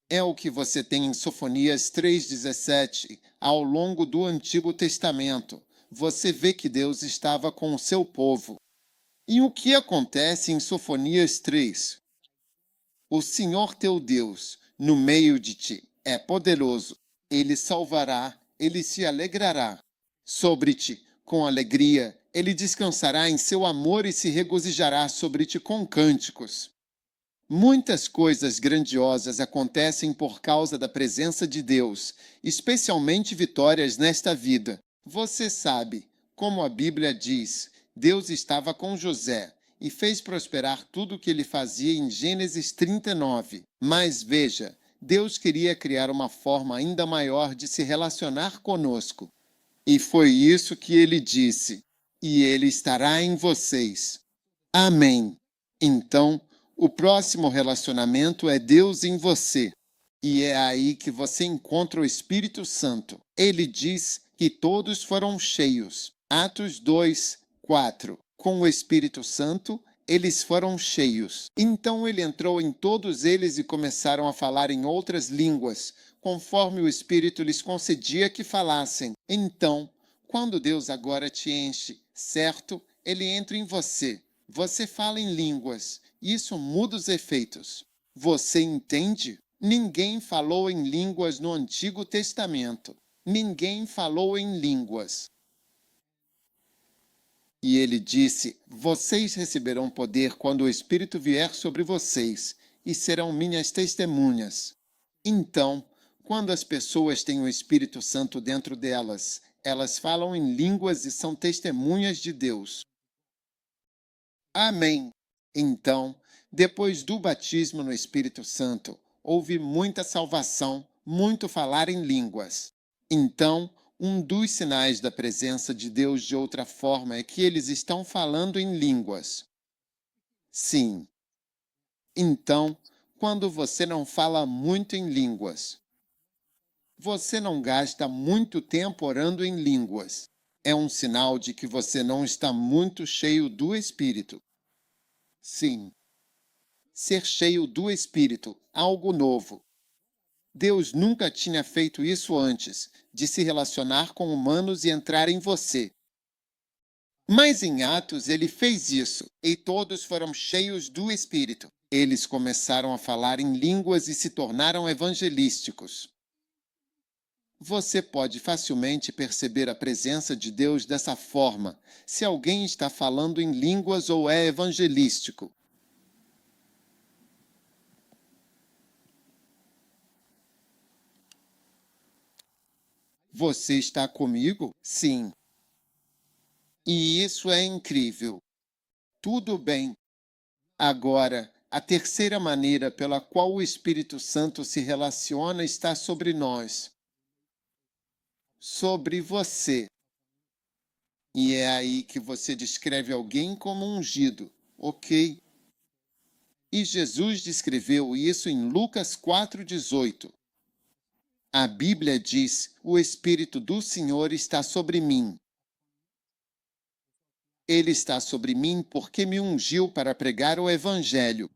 É o que você tem em Sofonias 3,17. Ao longo do Antigo Testamento, você vê que Deus estava com o seu povo. E o que acontece em Sofonias 3? O Senhor teu Deus, no meio de ti, é poderoso. Ele salvará, ele se alegrará sobre ti com alegria. Ele descansará em seu amor e se regozijará sobre ti com cânticos. Muitas coisas grandiosas acontecem por causa da presença de Deus, especialmente vitórias nesta vida. Você sabe, como a Bíblia diz, Deus estava com José e fez prosperar tudo o que ele fazia em Gênesis 39. Mas veja, Deus queria criar uma forma ainda maior de se relacionar conosco. E foi isso que ele disse: e ele estará em vocês. Amém. Então, o próximo relacionamento é Deus em você. E é aí que você encontra o Espírito Santo. Ele diz que todos foram cheios. Atos 2, 4. Com o Espírito Santo, eles foram cheios. Então ele entrou em todos eles e começaram a falar em outras línguas, conforme o Espírito lhes concedia que falassem. Então, quando Deus agora te enche, certo? Ele entra em você. Você fala em línguas. Isso muda os efeitos. Você entende? Ninguém falou em línguas no Antigo Testamento. Ninguém falou em línguas. E ele disse: vocês receberão poder quando o Espírito vier sobre vocês, e serão minhas testemunhas. Então, quando as pessoas têm o Espírito Santo dentro delas, elas falam em línguas e são testemunhas de Deus. Amém. Então, depois do batismo no Espírito Santo, houve muita salvação, muito falar em línguas. Então, um dos sinais da presença de Deus de outra forma é que eles estão falando em línguas. Sim. Então, quando você não fala muito em línguas, você não gasta muito tempo orando em línguas. É um sinal de que você não está muito cheio do Espírito. Sim. Ser cheio do Espírito, algo novo. Deus nunca tinha feito isso antes, de se relacionar com humanos e entrar em você. Mas em Atos ele fez isso, e todos foram cheios do Espírito. Eles começaram a falar em línguas e se tornaram evangelísticos. Você pode facilmente perceber a presença de Deus dessa forma, se alguém está falando em línguas ou é evangelístico. Você está comigo? Sim. E isso é incrível. Tudo bem. Agora, a terceira maneira pela qual o Espírito Santo se relaciona está sobre nós. Sobre você. E é aí que você descreve alguém como ungido, ok? E Jesus descreveu isso em Lucas 4,18. A Bíblia diz: o Espírito do Senhor está sobre mim. Ele está sobre mim porque me ungiu para pregar o Evangelho.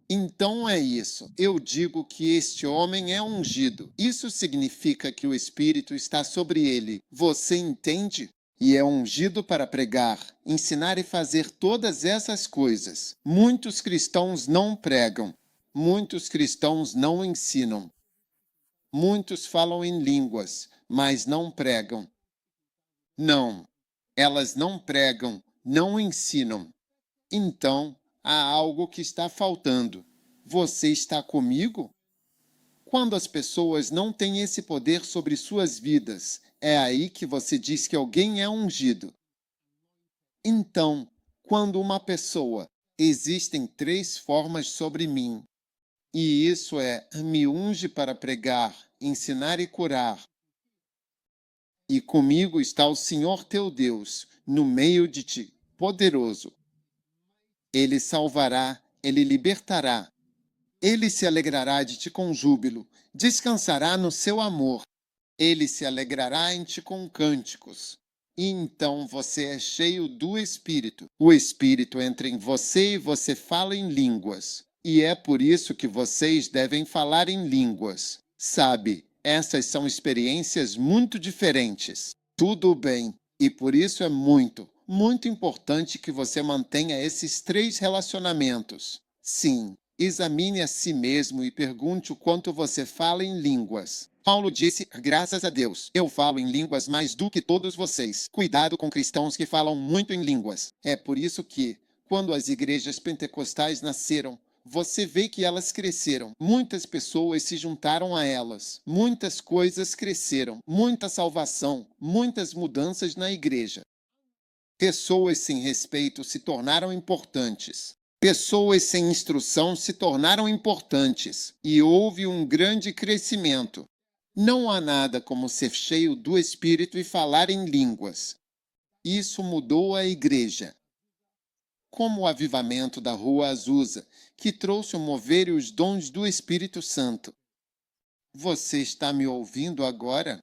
Então é isso. Eu digo que este homem é ungido. Isso significa que o Espírito está sobre ele. Você entende? E é ungido para pregar, ensinar e fazer todas essas coisas. Muitos cristãos não pregam. Muitos cristãos não ensinam. Muitos falam em línguas, mas não pregam. Não, elas não pregam, não ensinam. Então, há algo que está faltando. Você está comigo? Quando as pessoas não têm esse poder sobre suas vidas, é aí que você diz que alguém é ungido. Então, quando uma pessoa, existem três formas sobre mim, e isso é, me unge para pregar, ensinar e curar. E comigo está o Senhor teu Deus, no meio de ti, poderoso. Ele salvará, ele libertará. Ele se alegrará de ti com júbilo, descansará no seu amor. Ele se alegrará em ti com cânticos. E então você é cheio do Espírito. O Espírito entra em você e você fala em línguas. E é por isso que vocês devem falar em línguas. Sabe, essas são experiências muito diferentes. Tudo bem. E por isso é muito importante que você mantenha esses 3 relacionamentos. Sim, examine a si mesmo e pergunte o quanto você fala em línguas. Paulo disse, graças a Deus, eu falo em línguas mais do que todos vocês. Cuidado com cristãos que falam muito em línguas. É por isso que, quando as igrejas pentecostais nasceram, você vê que elas cresceram. Muitas pessoas se juntaram a elas. Muitas coisas cresceram. Muita salvação. Muitas mudanças na igreja. Pessoas sem respeito se tornaram importantes. Pessoas sem instrução se tornaram importantes. E houve um grande crescimento. Não há nada como ser cheio do Espírito e falar em línguas. Isso mudou a igreja. Como o avivamento da Rua Azusa, que trouxe o mover e os dons do Espírito Santo. Você está me ouvindo agora?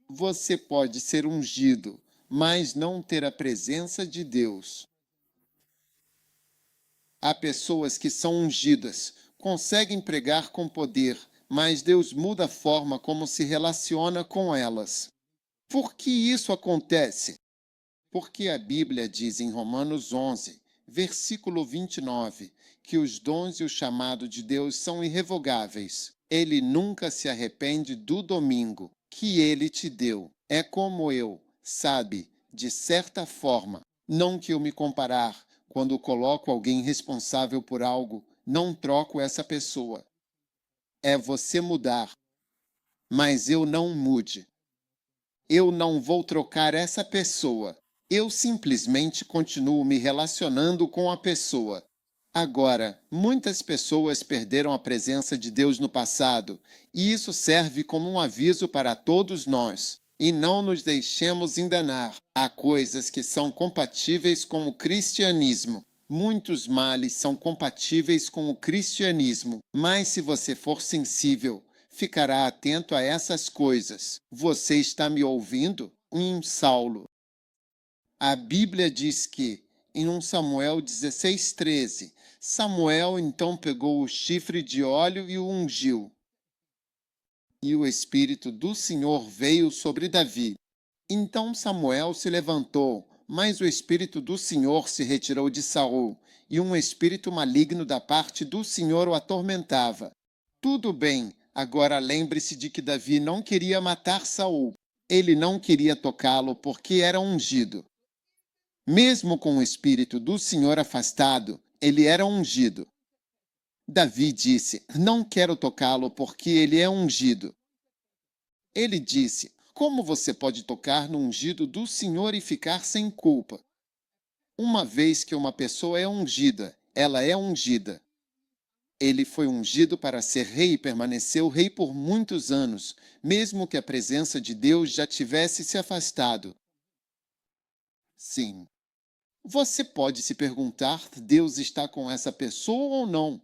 Você pode ser ungido, mas não ter a presença de Deus. Há pessoas que são ungidas, conseguem pregar com poder, mas Deus muda a forma como se relaciona com elas. Por que isso acontece? Porque a Bíblia diz em Romanos 11, versículo 29, que os dons e o chamado de Deus são irrevogáveis. Ele nunca se arrepende do domingo que ele te deu. É como eu, sabe, de certa forma. Não que eu me comparar, quando coloco alguém responsável por algo, não troco essa pessoa. É você mudar, mas eu não mude. Eu não vou trocar essa pessoa. Eu simplesmente continuo me relacionando com a pessoa. Agora, muitas pessoas perderam a presença de Deus no passado, e isso serve como um aviso para todos nós. E não nos deixemos enganar. Há coisas que são compatíveis com o cristianismo. Muitos males são compatíveis com o cristianismo, mas se você for sensível, ficará atento a essas coisas. Você está me ouvindo? Saulo. A Bíblia diz que, em 1 Samuel 16:13, Samuel então pegou o chifre de óleo e o ungiu. E o Espírito do Senhor veio sobre Davi. Então Samuel se levantou, mas o Espírito do Senhor se retirou de Saul, e um espírito maligno da parte do Senhor o atormentava. Tudo bem, agora lembre-se de que Davi não queria matar Saul. Ele não queria tocá-lo porque era ungido. Mesmo com o Espírito do Senhor afastado, ele era ungido. Davi disse, não quero tocá-lo porque ele é ungido. Ele disse, como você pode tocar no ungido do Senhor e ficar sem culpa? Uma vez que uma pessoa é ungida, ela é ungida. Ele foi ungido para ser rei e permaneceu rei por muitos anos, mesmo que a presença de Deus já tivesse se afastado. Sim. Você pode se perguntar, Deus está com essa pessoa ou não?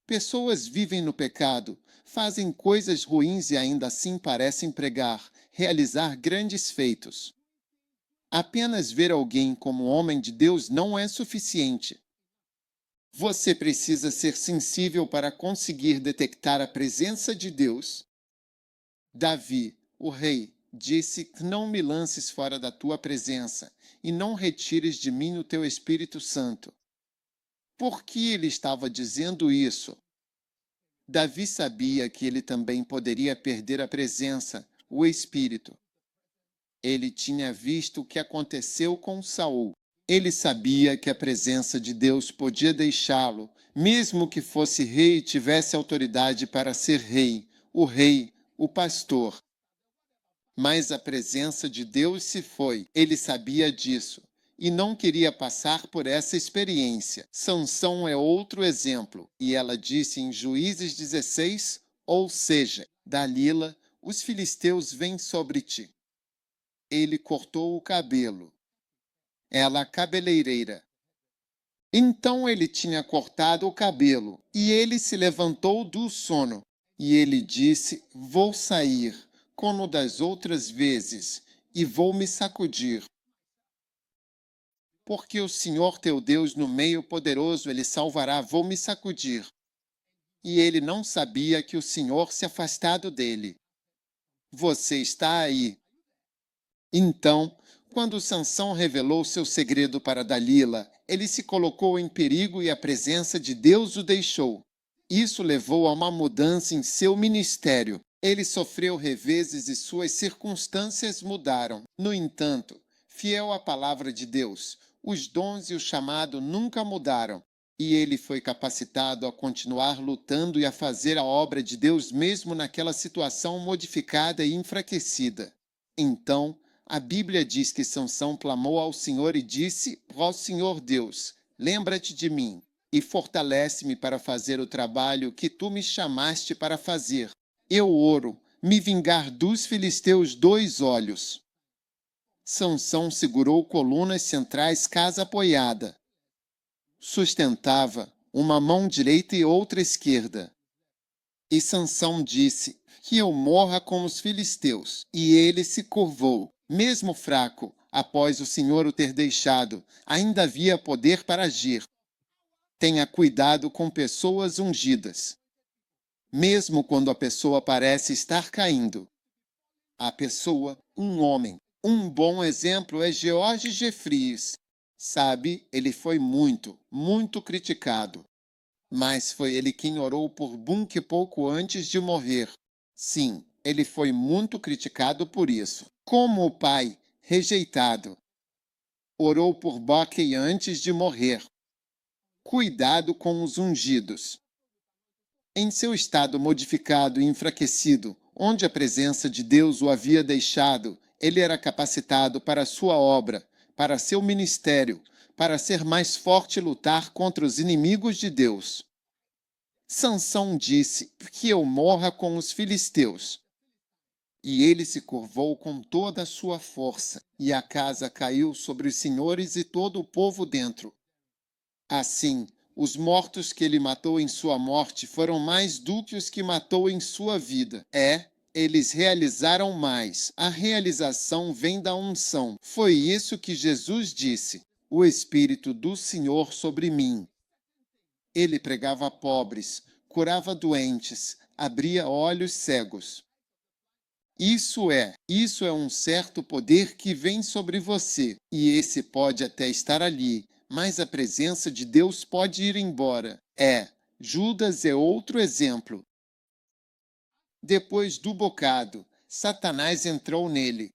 Pessoas vivem no pecado, fazem coisas ruins e ainda assim parecem pregar, realizar grandes feitos. Apenas ver alguém como homem de Deus não é suficiente. Você precisa ser sensível para conseguir detectar a presença de Deus. Davi, o rei, disse: Não me lances fora da tua presença, e não retires de mim o teu Espírito Santo. Por que ele estava dizendo isso? Davi sabia que ele também poderia perder a presença, o Espírito. Ele tinha visto o que aconteceu com Saul. Ele sabia que a presença de Deus podia deixá-lo, mesmo que fosse rei e tivesse autoridade para ser rei, o pastor. Mas a presença de Deus se foi. Ele sabia disso e não queria passar por essa experiência. Sansão é outro exemplo, e ela disse em Juízes 16, ou seja, Dalila, os filisteus vêm sobre ti. Ele cortou o cabelo. ela cabeleireira. Então ele tinha cortado o cabelo, e ele se levantou do sono. E ele disse: Vou sair, como das outras vezes, e vou me sacudir. Porque o Senhor teu Deus no meio poderoso ele salvará, vou me sacudir. E ele não sabia que o Senhor se afastado dele. Você está aí. Então, quando Sansão revelou seu segredo para Dalila, ele se colocou em perigo e a presença de Deus o deixou. Isso levou a uma mudança em seu ministério. Ele sofreu reveses e suas circunstâncias mudaram. No entanto, fiel à palavra de Deus, os dons e o chamado nunca mudaram. E ele foi capacitado a continuar lutando e a fazer a obra de Deus mesmo naquela situação modificada e enfraquecida. Então, a Bíblia diz que Sansão clamou ao Senhor e disse: Ó Senhor Deus, lembra-te de mim e fortalece-me para fazer o trabalho que tu me chamaste para fazer. Eu oro, me vingar dos filisteus 2 olhos. Sansão segurou colunas centrais casa apoiada. Sustentava uma mão direita e outra esquerda. E Sansão disse: Que eu morra com os filisteus. E ele se curvou. Mesmo fraco, após o Senhor o ter deixado, ainda havia poder para agir. Tenha cuidado com pessoas ungidas. Mesmo quando a pessoa parece estar caindo. A pessoa, um homem. Um bom exemplo é George Jeffries. Sabe, ele foi muito criticado. Mas foi ele quem orou por Bunke pouco antes de morrer. Sim, ele foi muito criticado por isso. Como o pai, rejeitado, orou por Buckey antes de morrer. Cuidado com os ungidos. Em seu estado modificado e enfraquecido, onde a presença de Deus o havia deixado, ele era capacitado para a sua obra, para seu ministério, para ser mais forte e lutar contra os inimigos de Deus. Sansão disse: Que eu morra com os filisteus. E ele se curvou com toda a sua força, e a casa caiu sobre os senhores e todo o povo dentro. Assim, os mortos que ele matou em sua morte foram mais do que os que matou em sua vida. Eles realizaram mais. A realização vem da unção. Foi isso que Jesus disse: O Espírito do Senhor sobre mim. Ele pregava a pobres, curava doentes, abria olhos cegos. Isso é um certo poder que vem sobre você, e esse pode até estar ali, mas a presença de Deus pode ir embora. Judas é outro exemplo. Depois do bocado, Satanás entrou nele.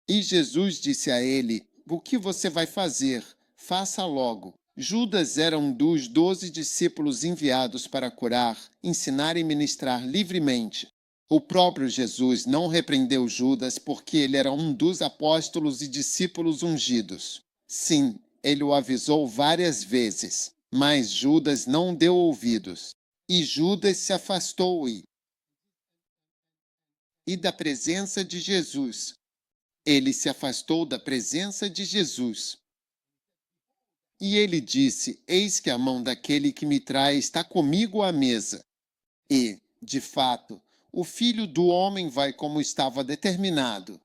E Jesus disse a ele: O que você vai fazer? Faça logo. Judas era um dos 12 discípulos enviados para curar, ensinar e ministrar livremente. O próprio Jesus não repreendeu Judas porque ele era um dos apóstolos e discípulos ungidos. Sim, ele o avisou várias vezes, mas Judas não deu ouvidos. E Judas se afastou e da presença de Jesus. Ele se afastou da presença de Jesus. E ele disse: Eis que a mão daquele que me trai está comigo à mesa. E, de fato, o Filho do Homem vai como estava determinado.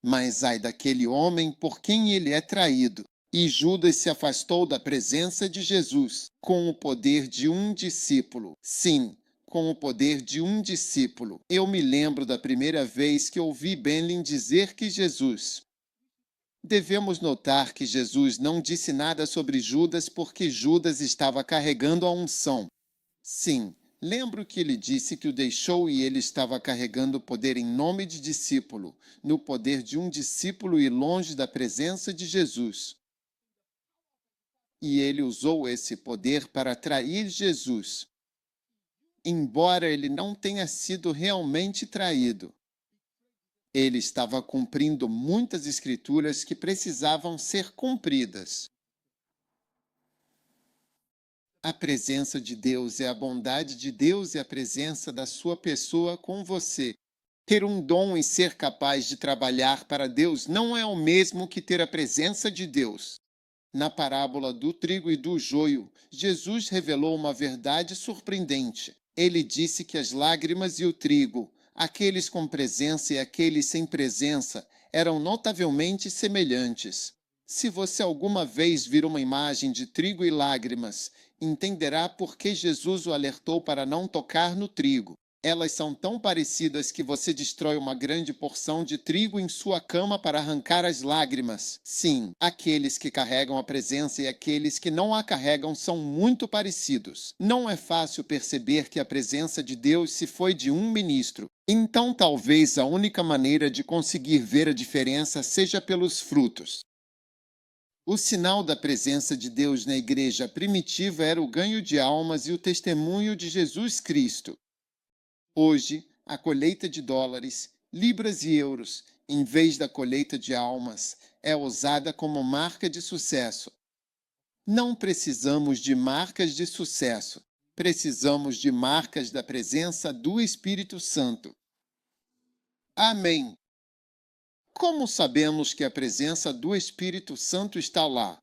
Mas ai daquele homem por quem ele é traído. E Judas se afastou da presença de Jesus, com o poder de um discípulo. Sim, com o poder de um discípulo. Eu me lembro da primeira vez que ouvi Benlin dizer que Jesus... Devemos notar que Jesus não disse nada sobre Judas porque Judas estava carregando a unção. Sim, lembro que ele disse que o deixou e ele estava carregando o poder em nome de discípulo, no poder de um discípulo e longe da presença de Jesus. E ele usou esse poder para trair Jesus. Embora ele não tenha sido realmente traído, ele estava cumprindo muitas escrituras que precisavam ser cumpridas. A presença de Deus é a bondade de Deus e a presença da sua pessoa com você. Ter um dom e ser capaz de trabalhar para Deus não é o mesmo que ter a presença de Deus. Na parábola do trigo e do joio, Jesus revelou uma verdade surpreendente. Ele disse que as lágrimas e o trigo, aqueles com presença e aqueles sem presença, eram notavelmente semelhantes. Se você alguma vez vir uma imagem de trigo e lágrimas, entenderá por que Jesus o alertou para não tocar no trigo. Elas são tão parecidas que você destrói uma grande porção de trigo em sua cama para arrancar as lágrimas. Sim, aqueles que carregam a presença e aqueles que não a carregam são muito parecidos. Não é fácil perceber que a presença de Deus se foi de um ministro. Então, talvez a única maneira de conseguir ver a diferença seja pelos frutos. O sinal da presença de Deus na igreja primitiva era o ganho de almas e o testemunho de Jesus Cristo. Hoje, a colheita de dólares, libras e euros, em vez da colheita de almas, é usada como marca de sucesso. Não precisamos de marcas de sucesso. Precisamos de marcas da presença do Espírito Santo. Amém. Como sabemos que a presença do Espírito Santo está lá?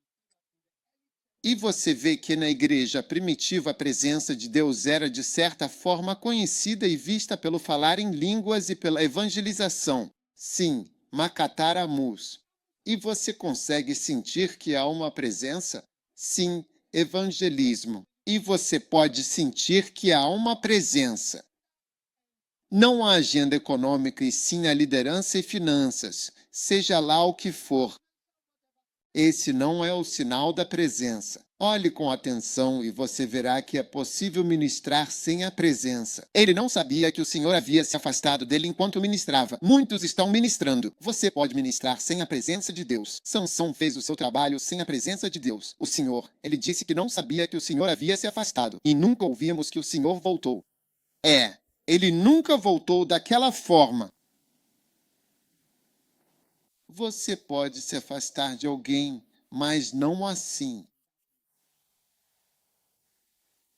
E você vê que na igreja primitiva a presença de Deus era de certa forma conhecida e vista pelo falar em línguas e pela evangelização. Sim, Makataramus. E você consegue sentir que há uma presença? Sim, evangelismo. E você pode sentir que há uma presença. Não há agenda econômica e sim a liderança e finanças, seja lá o que for. Esse não é o sinal da presença. Olhe com atenção e você verá que é possível ministrar sem a presença. Ele não sabia que o Senhor havia se afastado dele enquanto ministrava. Muitos estão ministrando. Você pode ministrar sem a presença de Deus. Sansão fez o seu trabalho sem a presença de Deus. O Senhor, ele disse que não sabia que o Senhor havia se afastado. E nunca ouvimos que o Senhor voltou. Ele nunca voltou daquela forma. Você pode se afastar de alguém, mas não assim.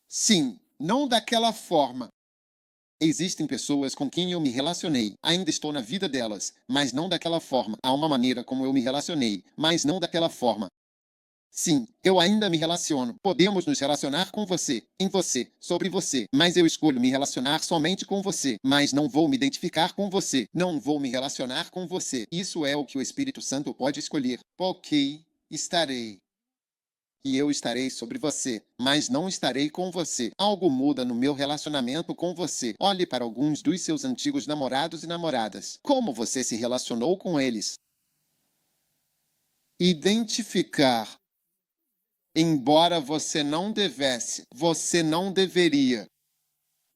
Sim, não daquela forma. Existem pessoas com quem eu me relacionei. Ainda estou na vida delas, mas não daquela forma. Há uma maneira como eu me relacionei, mas não daquela forma. Sim, eu ainda me relaciono. Podemos nos relacionar com você, em você, sobre você, mas eu escolho me relacionar somente com você, mas não vou me identificar com você, não vou me relacionar com você. Isso é o que o Espírito Santo pode escolher. Ok, estarei. E eu estarei sobre você, mas não estarei com você. Algo muda no meu relacionamento com você. Olhe para alguns dos seus antigos namorados e namoradas. Como você se relacionou com eles? Identificar. Embora você não devesse, você não deveria.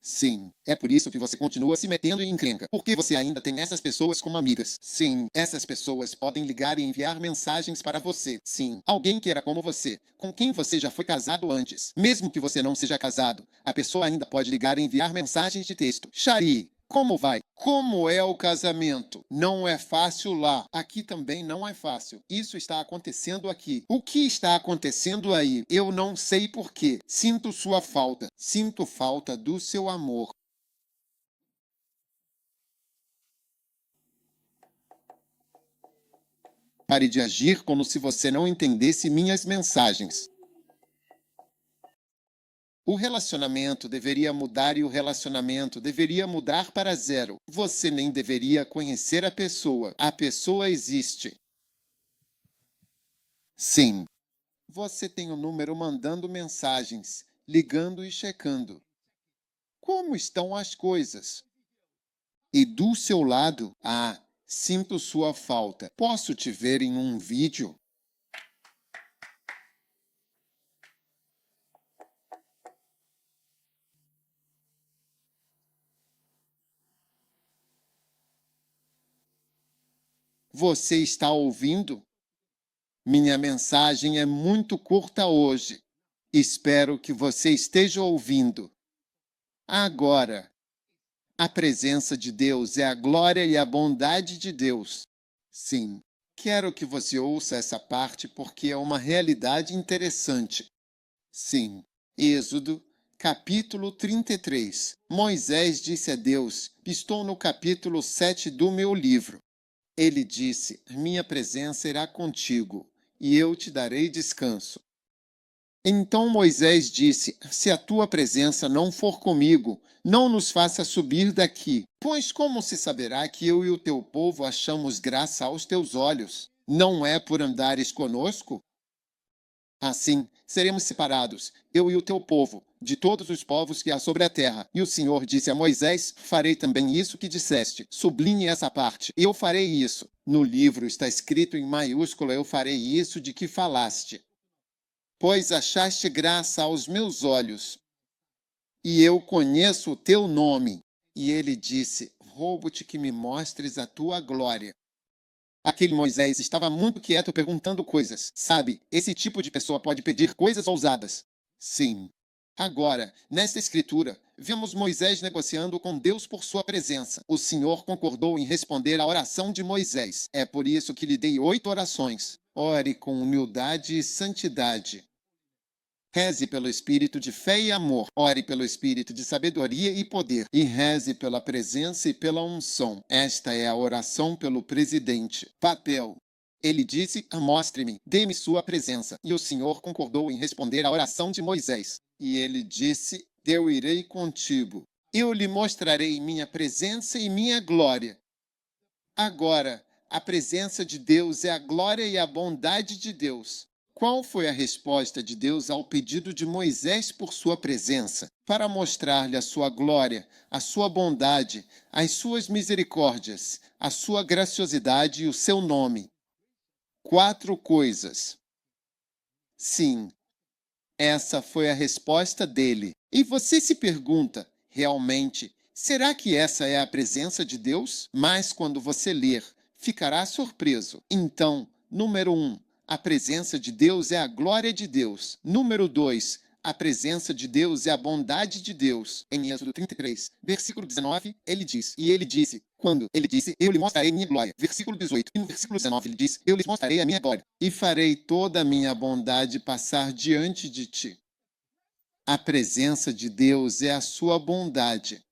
Sim, é por isso que você continua se metendo em encrenca. Porque você ainda tem essas pessoas como amigas. Sim, essas pessoas podem ligar e enviar mensagens para você. Sim, alguém que era como você, com quem você já foi casado antes. Mesmo que você não seja casado, a pessoa ainda pode ligar e enviar mensagens de texto. Shari, como vai? Como é o casamento? Não é fácil lá. Aqui também não é fácil. Isso está acontecendo aqui. O que está acontecendo aí? Eu não sei por quê. Sinto sua falta. Sinto falta do seu amor. Pare de agir como se você não entendesse minhas mensagens. O relacionamento deveria mudar e o relacionamento deveria mudar para zero. Você nem deveria conhecer a pessoa. A pessoa existe. Sim. Você tem o número mandando mensagens, ligando e checando. Como estão as coisas? E do seu lado, sinto sua falta. Posso te ver em um vídeo? Você está ouvindo? Minha mensagem é muito curta hoje. Espero que você esteja ouvindo. Agora, a presença de Deus é a glória e a bondade de Deus. Sim, quero que você ouça essa parte porque é uma realidade interessante. Sim, Êxodo, capítulo 33. Moisés disse a Deus: estou no capítulo 7 do meu livro. Ele disse: minha presença irá contigo, e eu te darei descanso. Então Moisés disse: Se a tua presença não for comigo, não nos faça subir daqui. Pois como se saberá que eu e o teu povo achamos graça aos teus olhos? Não é por andares conosco? Assim, seremos separados, eu e o teu povo, de todos os povos que há sobre a terra. E o Senhor disse a Moisés: Farei também isso que disseste. Sublinhe essa parte. Eu farei isso. No livro está escrito em maiúscula: Eu farei isso de que falaste. Pois achaste graça aos meus olhos, e eu conheço o teu nome. E ele disse: Roubo-te que me mostres a tua glória. Aquele Moisés estava muito quieto perguntando coisas. Sabe, esse tipo de pessoa pode pedir coisas ousadas. Sim. Agora, nesta escritura, vemos Moisés negociando com Deus por sua presença. O Senhor concordou em responder à oração de Moisés. É por isso que lhe dei 8 orações. Ore com humildade e santidade. Reze pelo espírito de fé e amor. Ore pelo espírito de sabedoria e poder. E reze pela presença e pela unção. Esta é a oração pelo presidente. Papel. Ele disse: Mostre-me, dê-me sua presença. E o Senhor concordou em responder à oração de Moisés. E ele disse: Eu irei contigo. Eu lhe mostrarei minha presença e minha glória. Agora, a presença de Deus é a glória e a bondade de Deus. Qual foi a resposta de Deus ao pedido de Moisés por sua presença? Para mostrar-lhe a sua glória, a sua bondade, as suas misericórdias, a sua graciosidade e o seu nome. 4 coisas. Sim, essa foi a resposta dele. E você se pergunta, realmente, será que essa é a presença de Deus? Mas quando você ler, ficará surpreso. Então, número 1, a presença de Deus é a glória de Deus. Número 2, a presença de Deus é a bondade de Deus. Em Êxodo 33, versículo 19, ele diz: E ele disse, quando ele disse: Eu lhe mostrarei minha glória. Versículo 18. E no versículo 19 ele diz: Eu lhes mostrarei a minha glória. E farei toda a minha bondade passar diante de ti. A presença de Deus é a sua bondade.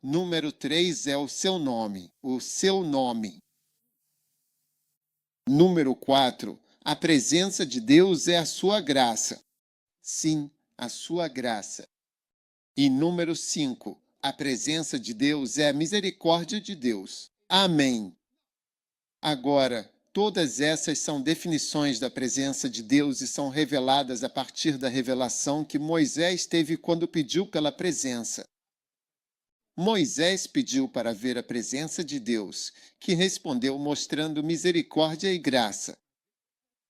Número 3 é o seu nome. O seu nome. Número 4, a presença de Deus é a sua graça. Sim, a sua graça. E número 5, a presença de Deus é a misericórdia de Deus. Amém. Agora, todas essas são definições da presença de Deus e são reveladas a partir da revelação que Moisés teve quando pediu pela presença. Moisés pediu para ver a presença de Deus, que respondeu mostrando misericórdia e graça.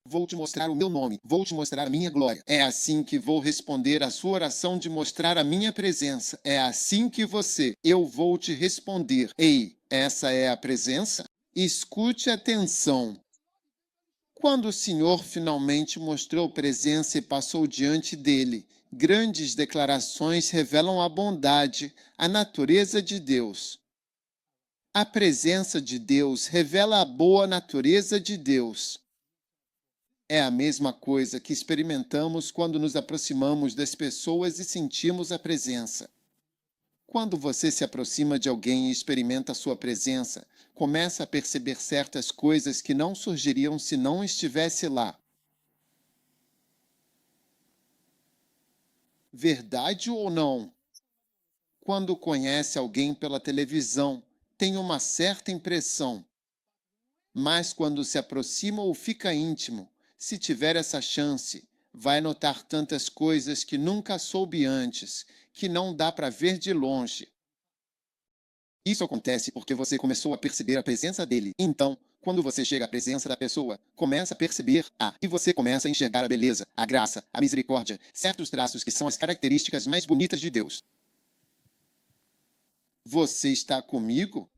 Vou te mostrar o meu nome, vou te mostrar a minha glória. É assim que vou responder a sua oração de mostrar a minha presença. É assim que eu vou te responder. Ei, essa é a presença? Escute atenção. Quando o Senhor finalmente mostrou presença e passou diante dele, grandes declarações revelam a bondade, a natureza de Deus. A presença de Deus revela a boa natureza de Deus. É a mesma coisa que experimentamos quando nos aproximamos das pessoas e sentimos a presença. Quando você se aproxima de alguém e experimenta a sua presença, começa a perceber certas coisas que não surgiriam se não estivesse lá. Verdade ou não? Quando conhece alguém pela televisão, tem uma certa impressão. Mas quando se aproxima ou fica íntimo, se tiver essa chance, vai notar tantas coisas que nunca soube antes, que não dá para ver de longe. Isso acontece porque você começou a perceber a presença dele. Então, quando você chega à presença da pessoa, começa a perceber e você começa a enxergar a beleza, a graça, a misericórdia, certos traços que são as características mais bonitas de Deus. Você está comigo?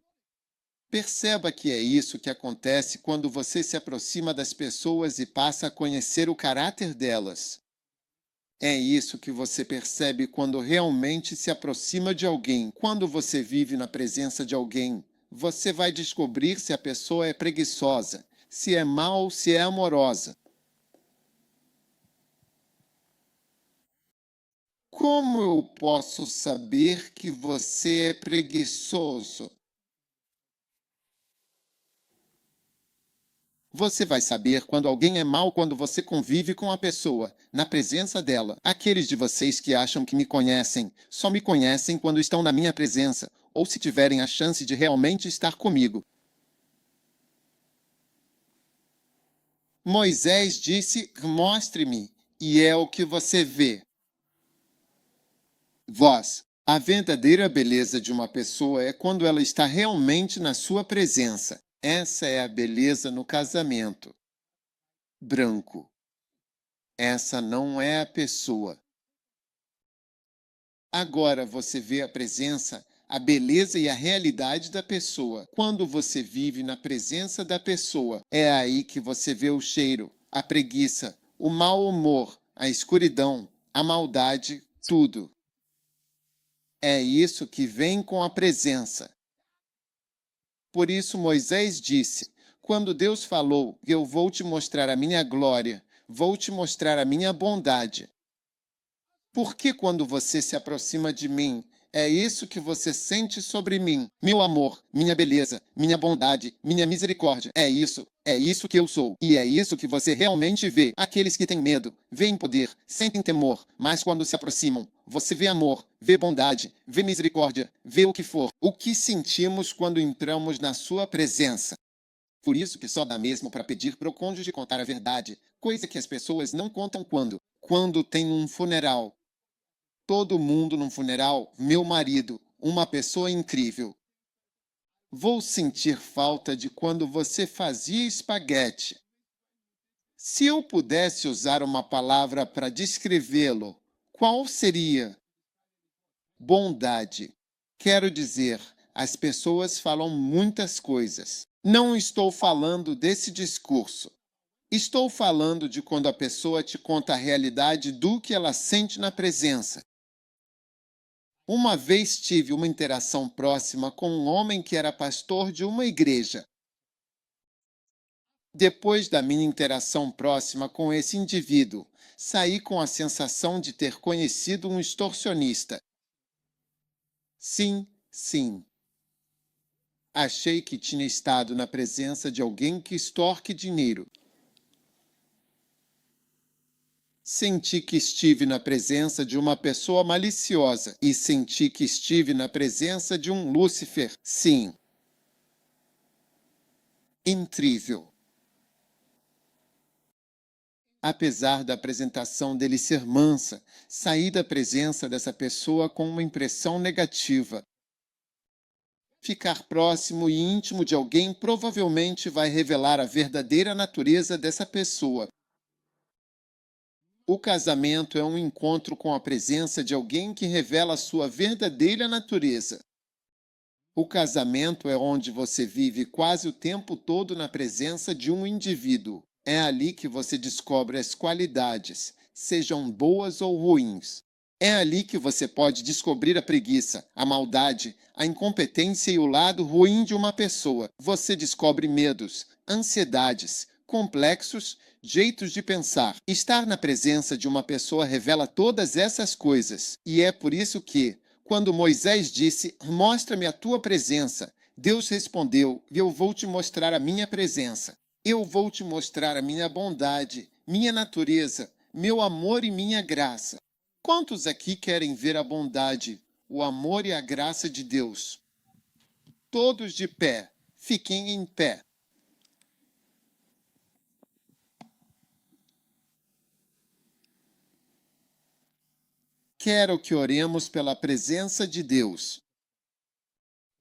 Perceba que é isso que acontece quando você se aproxima das pessoas e passa a conhecer o caráter delas. É isso que você percebe quando realmente se aproxima de alguém. Quando você vive na presença de alguém, você vai descobrir se a pessoa é preguiçosa, se é má ou se é amorosa. Como eu posso saber que você é preguiçoso? Você vai saber quando alguém é mau quando você convive com a pessoa, na presença dela. Aqueles de vocês que acham que me conhecem, só me conhecem quando estão na minha presença, ou se tiverem a chance de realmente estar comigo. Moisés disse: mostre-me, e é o que você vê. Vós, a verdadeira beleza de uma pessoa é quando ela está realmente na sua presença. Essa é a beleza no casamento. Branco. Essa não é a pessoa. Agora você vê a presença, a beleza e a realidade da pessoa. Quando você vive na presença da pessoa, é aí que você vê o cheiro, a preguiça, o mau humor, a escuridão, a maldade, tudo. É isso que vem com a presença. Por isso Moisés disse: quando Deus falou, eu vou te mostrar a minha glória, vou te mostrar a minha bondade. Porque quando você se aproxima de mim, é isso que você sente sobre mim, meu amor, minha beleza, minha bondade, minha misericórdia. É isso que eu sou. E é isso que você realmente vê. Aqueles que têm medo, veem poder, sentem temor, mas quando se aproximam, você vê amor, vê bondade, vê misericórdia, vê o que for. O que sentimos quando entramos na sua presença. Por isso que só dá mesmo para pedir para o cônjuge contar a verdade, coisa que as pessoas não contam quando tem um funeral. Todo mundo num funeral, meu marido, uma pessoa incrível. Vou sentir falta de quando você fazia espaguete. Se eu pudesse usar uma palavra para descrevê-lo, qual seria? Bondade. Quero dizer, as pessoas falam muitas coisas. Não estou falando desse discurso. Estou falando de quando a pessoa te conta a realidade do que ela sente na presença. Uma vez tive uma interação próxima com um homem que era pastor de uma igreja. Depois da minha interação próxima com esse indivíduo, saí com a sensação de ter conhecido um extorsionista. Sim, sim. Achei que tinha estado na presença de alguém que extorque dinheiro. Senti que estive na presença de uma pessoa maliciosa e senti que estive na presença de um Lúcifer. Sim. Incrível. Apesar da apresentação dele ser mansa, saí da presença dessa pessoa com uma impressão negativa. Ficar próximo e íntimo de alguém provavelmente vai revelar a verdadeira natureza dessa pessoa. O casamento é um encontro com a presença de alguém que revela a sua verdadeira natureza. O casamento é onde você vive quase o tempo todo na presença de um indivíduo. É ali que você descobre as qualidades, sejam boas ou ruins. É ali que você pode descobrir a preguiça, a maldade, a incompetência e o lado ruim de uma pessoa. Você descobre medos, ansiedades, complexos, jeitos de pensar. Estar na presença de uma pessoa revela todas essas coisas. E é por isso que, quando Moisés disse: mostra-me a tua presença, Deus respondeu: eu vou te mostrar a minha presença. Eu vou te mostrar a minha bondade, minha natureza, meu amor e minha graça. Quantos aqui querem ver a bondade, o amor e a graça de Deus? Todos de pé. Fiquem em pé. Quero que oremos pela presença de Deus.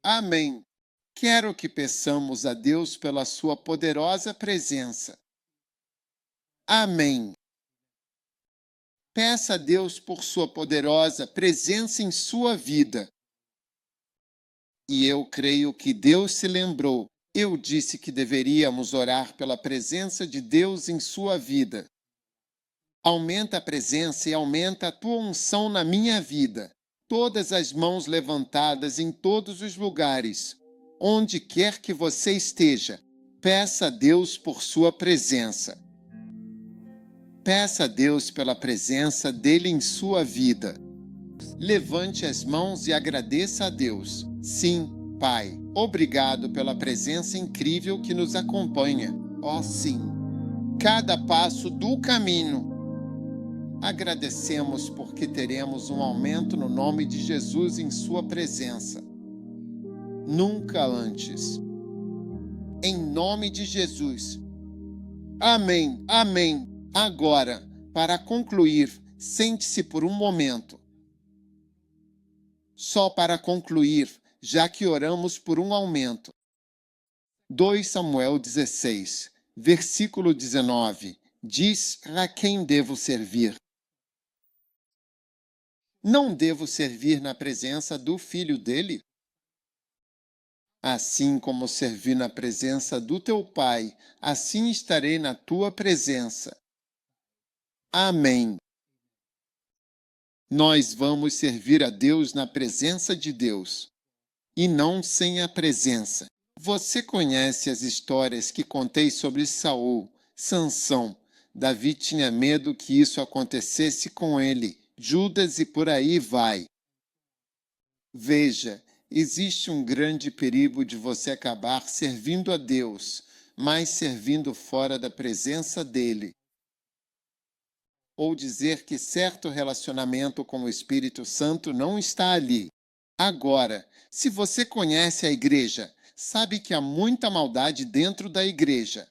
Amém. Quero que peçamos a Deus pela sua poderosa presença. Amém. Peça a Deus por sua poderosa presença em sua vida. E eu creio que Deus se lembrou. Eu disse que deveríamos orar pela presença de Deus em sua vida. Aumenta a presença e aumenta a tua unção na minha vida. Todas as mãos levantadas em todos os lugares. Onde quer que você esteja, peça a Deus por sua presença. Peça a Deus pela presença dele em sua vida. Levante as mãos e agradeça a Deus. Sim, Pai, obrigado pela presença incrível que nos acompanha. ó sim, cada passo do caminho. Agradecemos porque teremos um aumento no nome de Jesus em sua presença. Nunca antes. Em nome de Jesus. Amém, amém. Agora, para concluir, sente-se por um momento. Só para concluir, já que oramos por um aumento. 2 Samuel 16, versículo 19, diz a quem devo servir. Não devo servir na presença do filho dele? Assim como servi na presença do teu pai, assim estarei na tua presença. Amém. Nós vamos servir a Deus na presença de Deus, e não sem a presença. Você conhece as histórias que contei sobre Saul, Sansão. Davi tinha medo que isso acontecesse com ele, Judas e por aí vai. Veja, existe um grande perigo de você acabar servindo a Deus, mas servindo fora da presença dele. Ou dizer que certo relacionamento com o Espírito Santo não está ali. Agora, se você conhece a igreja, sabe que há muita maldade dentro da igreja.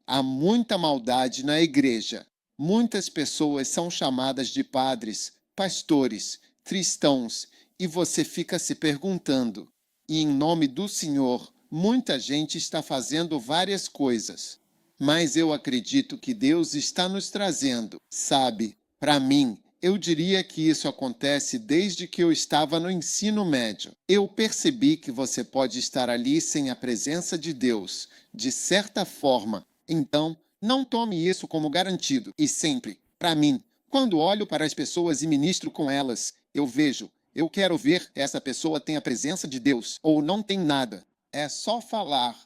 Há muita maldade na igreja. Muitas pessoas são chamadas de padres, pastores, cristãos, e você fica se perguntando. E em nome do Senhor, muita gente está fazendo várias coisas. Mas eu acredito que Deus está nos trazendo. Sabe, para mim, eu diria que isso acontece desde que eu estava no ensino médio. Eu percebi que você pode estar ali sem a presença de Deus, de certa forma. Então, não tome isso como garantido. E sempre, para mim, quando olho para as pessoas e ministro com elas, eu quero ver essa pessoa tem a presença de Deus ou não tem nada. É só falar.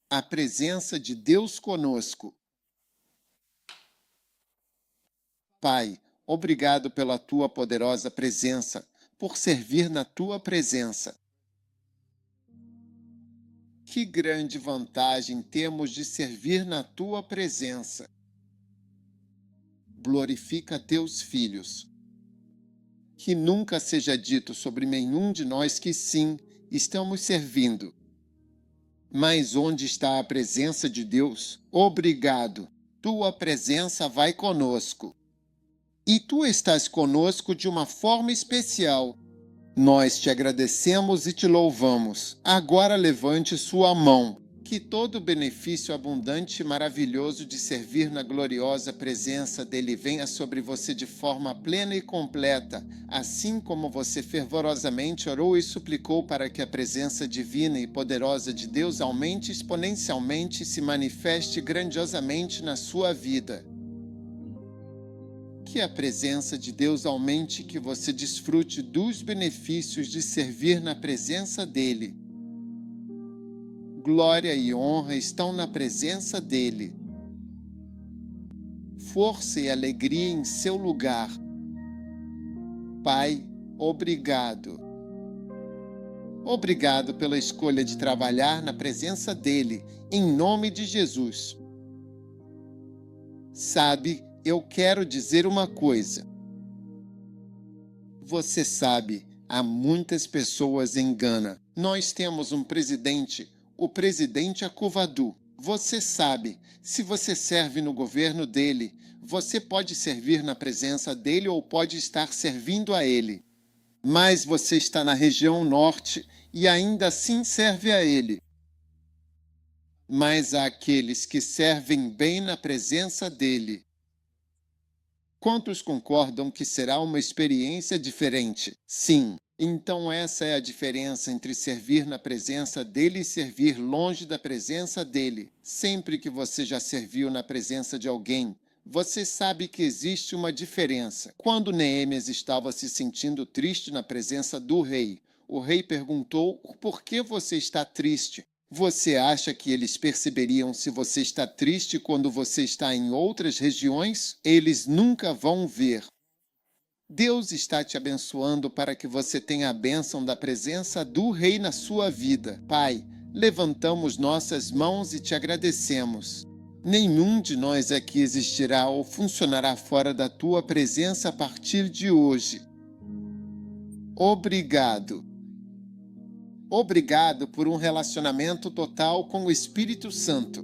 A presença de Deus conosco. Pai, obrigado pela tua poderosa presença, por servir na tua presença. Que grande vantagem temos de servir na tua presença. Glorifica teus filhos. Que nunca seja dito sobre nenhum de nós que sim, estamos servindo. Mas onde está a presença de Deus? Obrigado. Tua presença vai conosco. E tu estás conosco de uma forma especial. Nós te agradecemos e te louvamos. Agora levante sua mão. Que todo o benefício abundante e maravilhoso de servir na gloriosa presença dele venha sobre você de forma plena e completa, assim como você fervorosamente orou e suplicou para que a presença divina e poderosa de Deus aumente exponencialmente e se manifeste grandiosamente na sua vida. Que a presença de Deus aumente e que você desfrute dos benefícios de servir na presença dele. Glória e honra estão na presença dele. Força e alegria em seu lugar. Pai, obrigado. Obrigado pela escolha de trabalhar na presença dele, em nome de Jesus. Sabe, eu quero dizer uma coisa. Você sabe, há muitas pessoas em Gana. Nós temos um presidente, o presidente Akufo-Addo. Você sabe, se você serve no governo dele, você pode servir na presença dele ou pode estar servindo a ele. Mas você está na região norte e ainda assim serve a ele. Mas há aqueles que servem bem na presença dele. Quantos concordam que será uma experiência diferente? Sim. Então essa é a diferença entre servir na presença dele e servir longe da presença dele. Sempre que você já serviu na presença de alguém, você sabe que existe uma diferença. Quando Neemias estava se sentindo triste na presença do rei, o rei perguntou: por que você está triste? Você acha que eles perceberiam se você está triste quando você está em outras regiões? Eles nunca vão ver. Deus está te abençoando para que você tenha a bênção da presença do Rei na sua vida. Pai, levantamos nossas mãos e te agradecemos. Nenhum de nós aqui existirá ou funcionará fora da tua presença a partir de hoje. Obrigado. Obrigado por um relacionamento total com o Espírito Santo.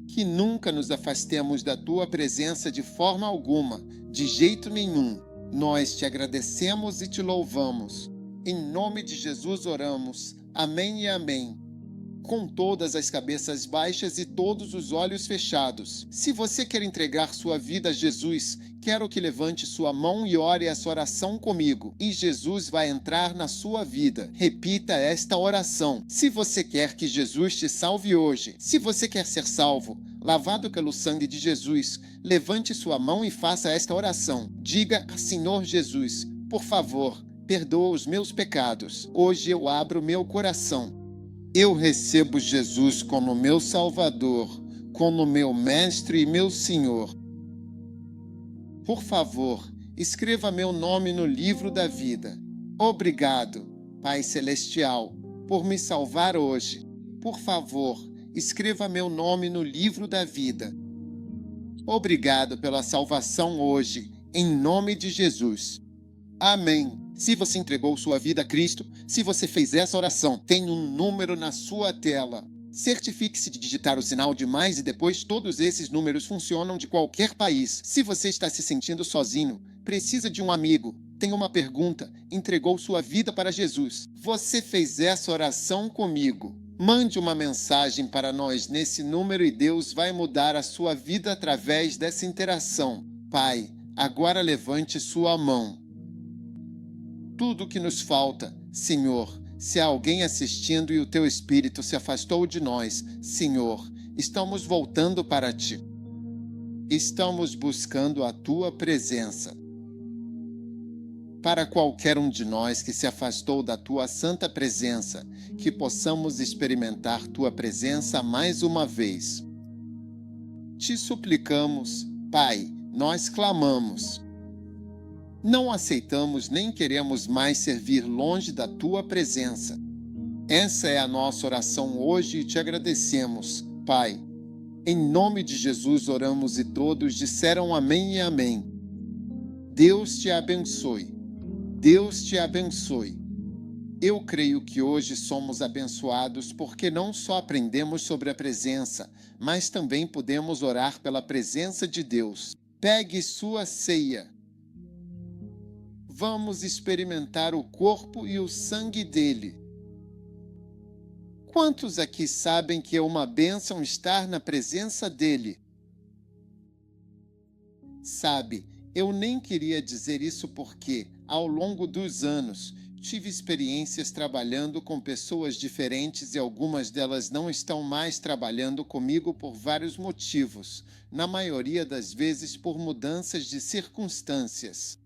Que nunca nos afastemos da tua presença de forma alguma, de jeito nenhum. Nós te agradecemos e te louvamos. Em nome de Jesus oramos. Amém e amém. Com todas as cabeças baixas e todos os olhos fechados. Se você quer entregar sua vida a Jesus, quero que levante sua mão e ore essa oração comigo. E Jesus vai entrar na sua vida. Repita esta oração. Se você quer que Jesus te salve hoje, se você quer ser salvo, lavado pelo sangue de Jesus, levante sua mão e faça esta oração. Diga: Senhor Jesus, por favor, perdoa os meus pecados. Hoje eu abro meu coração. Eu recebo Jesus como meu Salvador, como meu Mestre e meu Senhor. Por favor, escreva meu nome no livro da vida. Obrigado, Pai Celestial, por me salvar hoje. Por favor, escreva meu nome no livro da vida. Obrigado pela salvação hoje, em nome de Jesus. Amém. Se você entregou sua vida a Cristo, se você fez essa oração, tem um número na sua tela. Certifique-se de digitar o sinal de mais e depois todos esses números funcionam de qualquer país. Se você está se sentindo sozinho, precisa de um amigo, tem uma pergunta, entregou sua vida para Jesus. Você fez essa oração comigo. Mande uma mensagem para nós nesse número e Deus vai mudar a sua vida através dessa interação. Pai, agora levante sua mão. Tudo o que nos falta, Senhor, se há alguém assistindo e o teu Espírito se afastou de nós, Senhor, estamos voltando para ti. Estamos buscando a tua presença. Para qualquer um de nós que se afastou da tua santa presença, que possamos experimentar tua presença mais uma vez. Te suplicamos, Pai, nós clamamos. Não aceitamos nem queremos mais servir longe da tua presença. Essa é a nossa oração hoje e te agradecemos, Pai. Em nome de Jesus oramos e todos disseram amém e amém. Deus te abençoe. Deus te abençoe. Eu creio que hoje somos abençoados porque não só aprendemos sobre a presença, mas também podemos orar pela presença de Deus. Pegue sua ceia. Vamos experimentar o corpo e o sangue dele. Quantos aqui sabem que é uma bênção estar na presença dele? Sabe, eu nem queria dizer isso porque, ao longo dos anos, tive experiências trabalhando com pessoas diferentes e algumas delas não estão mais trabalhando comigo por vários motivos, na maioria das vezes por mudanças de circunstâncias.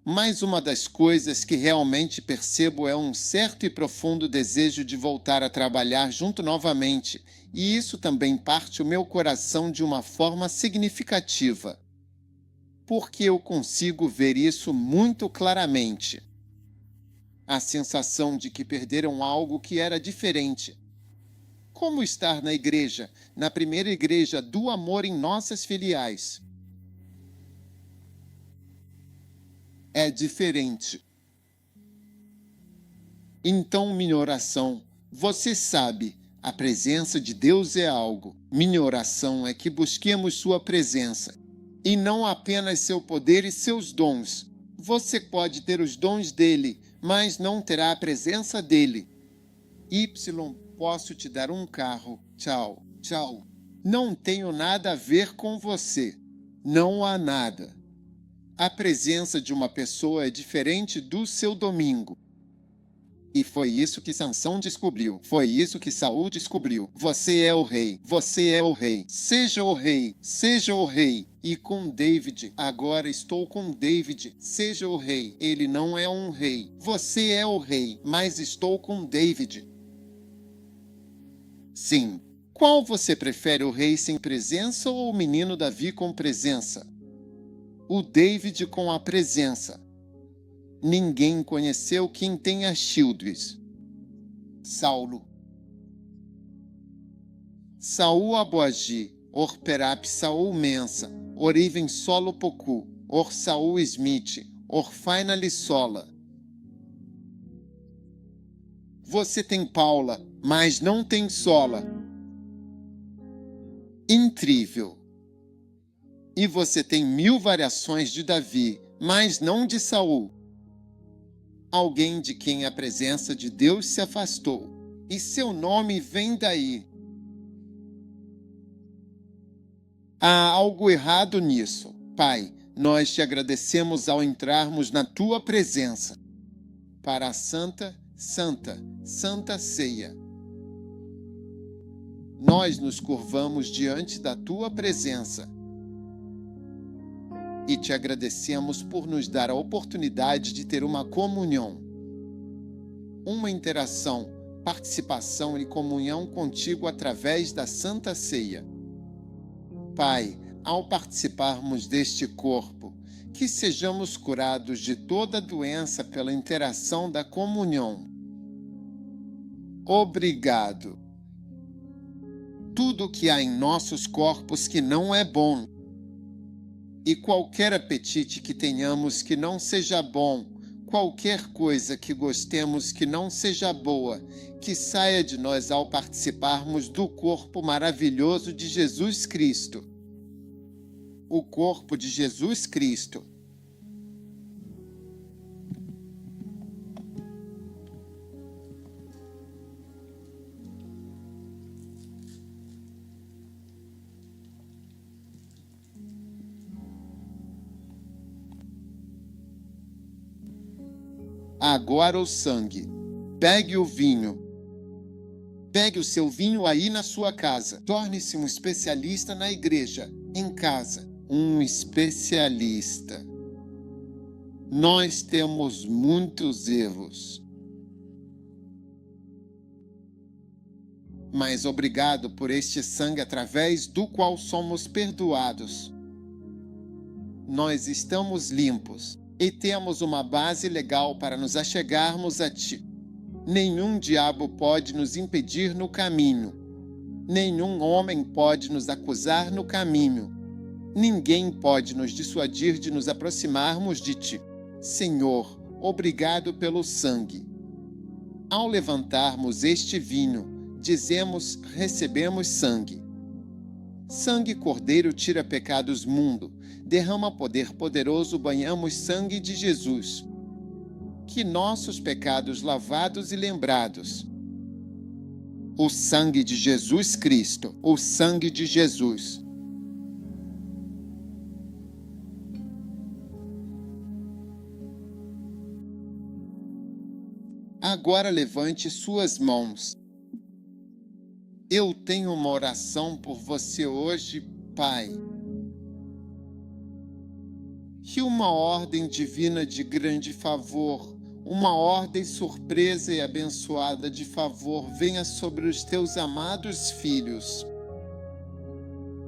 Mas uma das coisas que realmente percebo é um certo e profundo desejo de voltar a trabalhar junto novamente, e isso também parte o meu coração de uma forma significativa. Porque eu consigo ver isso muito claramente. A sensação de que perderam algo que era diferente. Como estar na igreja, na primeira igreja do amor em nossas filiais. É diferente. Então, minha oração, você sabe, a presença de Deus é algo. Minha oração é que busquemos sua presença, e não apenas seu poder e seus dons. Você pode ter os dons dele, mas não terá a presença dele. Posso te dar um carro. Tchau, tchau. Não tenho nada a ver com você. Não há nada. A presença de uma pessoa é diferente do seu domingo. E foi isso que Sansão descobriu. Foi isso que Saul descobriu. Você é o rei. Você é o rei. Seja o rei. Seja o rei. E com David, agora estou com David. Seja o rei. Ele não é um rei. Você é o rei, mas estou com David. Sim. Qual você prefere, o rei sem presença ou o menino Davi com presença? O David com a presença. Ninguém conheceu quem tem as Childress. Saulo. Saul Aboagi, or Perap Saul Mensa, or Iven Solo Poku, or Saul Smith, or Finally Sola. Você tem Paula, mas não tem Sola. Incrível. E você tem 1000 variações de Davi, mas não de Saul. Alguém de quem a presença de Deus se afastou, e seu nome vem daí. Há algo errado nisso. Pai, nós te agradecemos ao entrarmos na tua presença para a Santa Ceia. Nós nos curvamos diante da tua presença e te agradecemos por nos dar a oportunidade de ter uma comunhão, uma interação, participação e comunhão contigo através da Santa Ceia. Pai, ao participarmos deste corpo, que sejamos curados de toda doença pela interação da comunhão. Obrigado. Tudo que há em nossos corpos que não é bom, e qualquer apetite que tenhamos que não seja bom, qualquer coisa que gostemos que não seja boa, que saia de nós ao participarmos do corpo maravilhoso de Jesus Cristo. O corpo de Jesus Cristo. Agora o sangue. Pegue o vinho. Pegue o seu vinho aí na sua casa. Torne-se um especialista na igreja, em casa. Um especialista. Nós temos muitos erros. Mas obrigado por este sangue através do qual somos perdoados. Nós estamos limpos. E temos uma base legal para nos achegarmos a ti. Nenhum diabo pode nos impedir no caminho. Nenhum homem pode nos acusar no caminho. Ninguém pode nos dissuadir de nos aproximarmos de ti. Senhor, obrigado pelo sangue. Ao levantarmos este vinho, dizemos: recebemos sangue. Sangue Cordeiro tira pecados mundo, derrama poder poderoso, banhamos sangue de Jesus. Que nossos pecados lavados e lembrados. O sangue de Jesus Cristo, o sangue de Jesus. Agora levante suas mãos. Eu tenho uma oração por você hoje, Pai. Que uma ordem divina de grande favor, uma ordem surpresa e abençoada de favor venha sobre os teus amados filhos.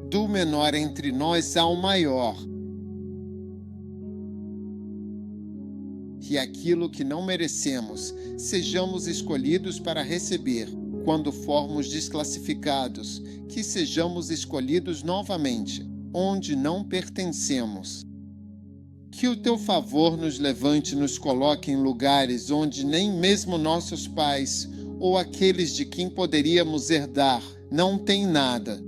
Do menor entre nós ao maior. Que aquilo que não merecemos, sejamos escolhidos para receber. Quando formos desclassificados, que sejamos escolhidos novamente, onde não pertencemos. Que o teu favor nos levante e nos coloque em lugares onde nem mesmo nossos pais ou aqueles de quem poderíamos herdar não têm nada.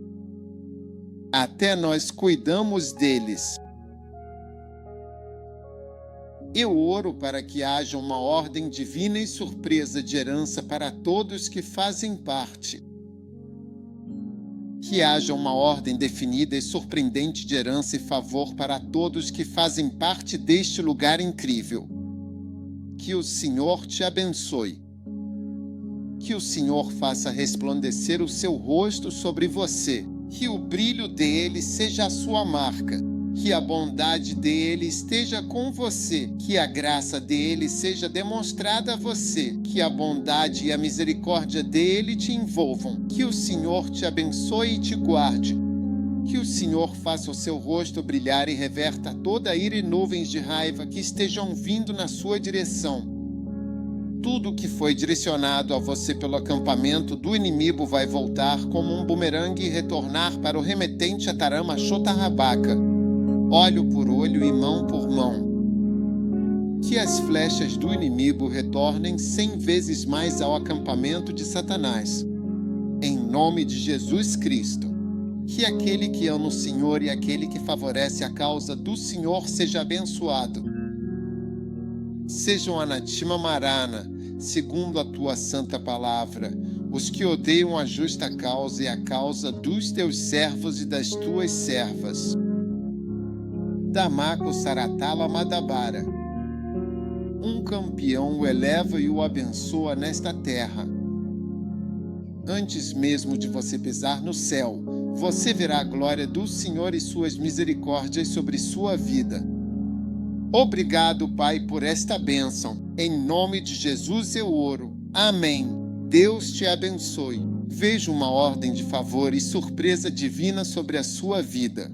Até nós cuidamos deles. Eu oro para que haja uma ordem divina e surpresa de herança para todos que fazem parte. Que haja uma ordem definida e surpreendente de herança e favor para todos que fazem parte deste lugar incrível. Que o Senhor te abençoe. Que o Senhor faça resplandecer o seu rosto sobre você. Que o brilho dele seja a sua marca. Que a bondade dele esteja com você, que a graça dele seja demonstrada a você, que a bondade e a misericórdia dele te envolvam, que o Senhor te abençoe e te guarde, que o Senhor faça o seu rosto brilhar e reverta toda a ira e nuvens de raiva que estejam vindo na sua direção. Tudo que foi direcionado a você pelo acampamento do inimigo vai voltar como um bumerangue e retornar para o remetente Atarama Chotarrabaca, olho por olho e mão por mão. Que as flechas do inimigo retornem 100 vezes mais ao acampamento de Satanás. Em nome de Jesus Cristo. Que aquele que ama o Senhor e aquele que favorece a causa do Senhor seja abençoado. Sejam anatima marana, segundo a tua santa palavra, os que odeiam a justa causa e a causa dos teus servos e das tuas servas. Damaco Saratala Madabara. Um campeão o eleva e o abençoa nesta terra. Antes mesmo de você pisar no céu, você verá a glória do Senhor e suas misericórdias sobre sua vida. Obrigado, Pai, por esta bênção. Em nome de Jesus eu oro. Amém. Deus te abençoe. Vejo uma ordem de favor e surpresa divina sobre a sua vida.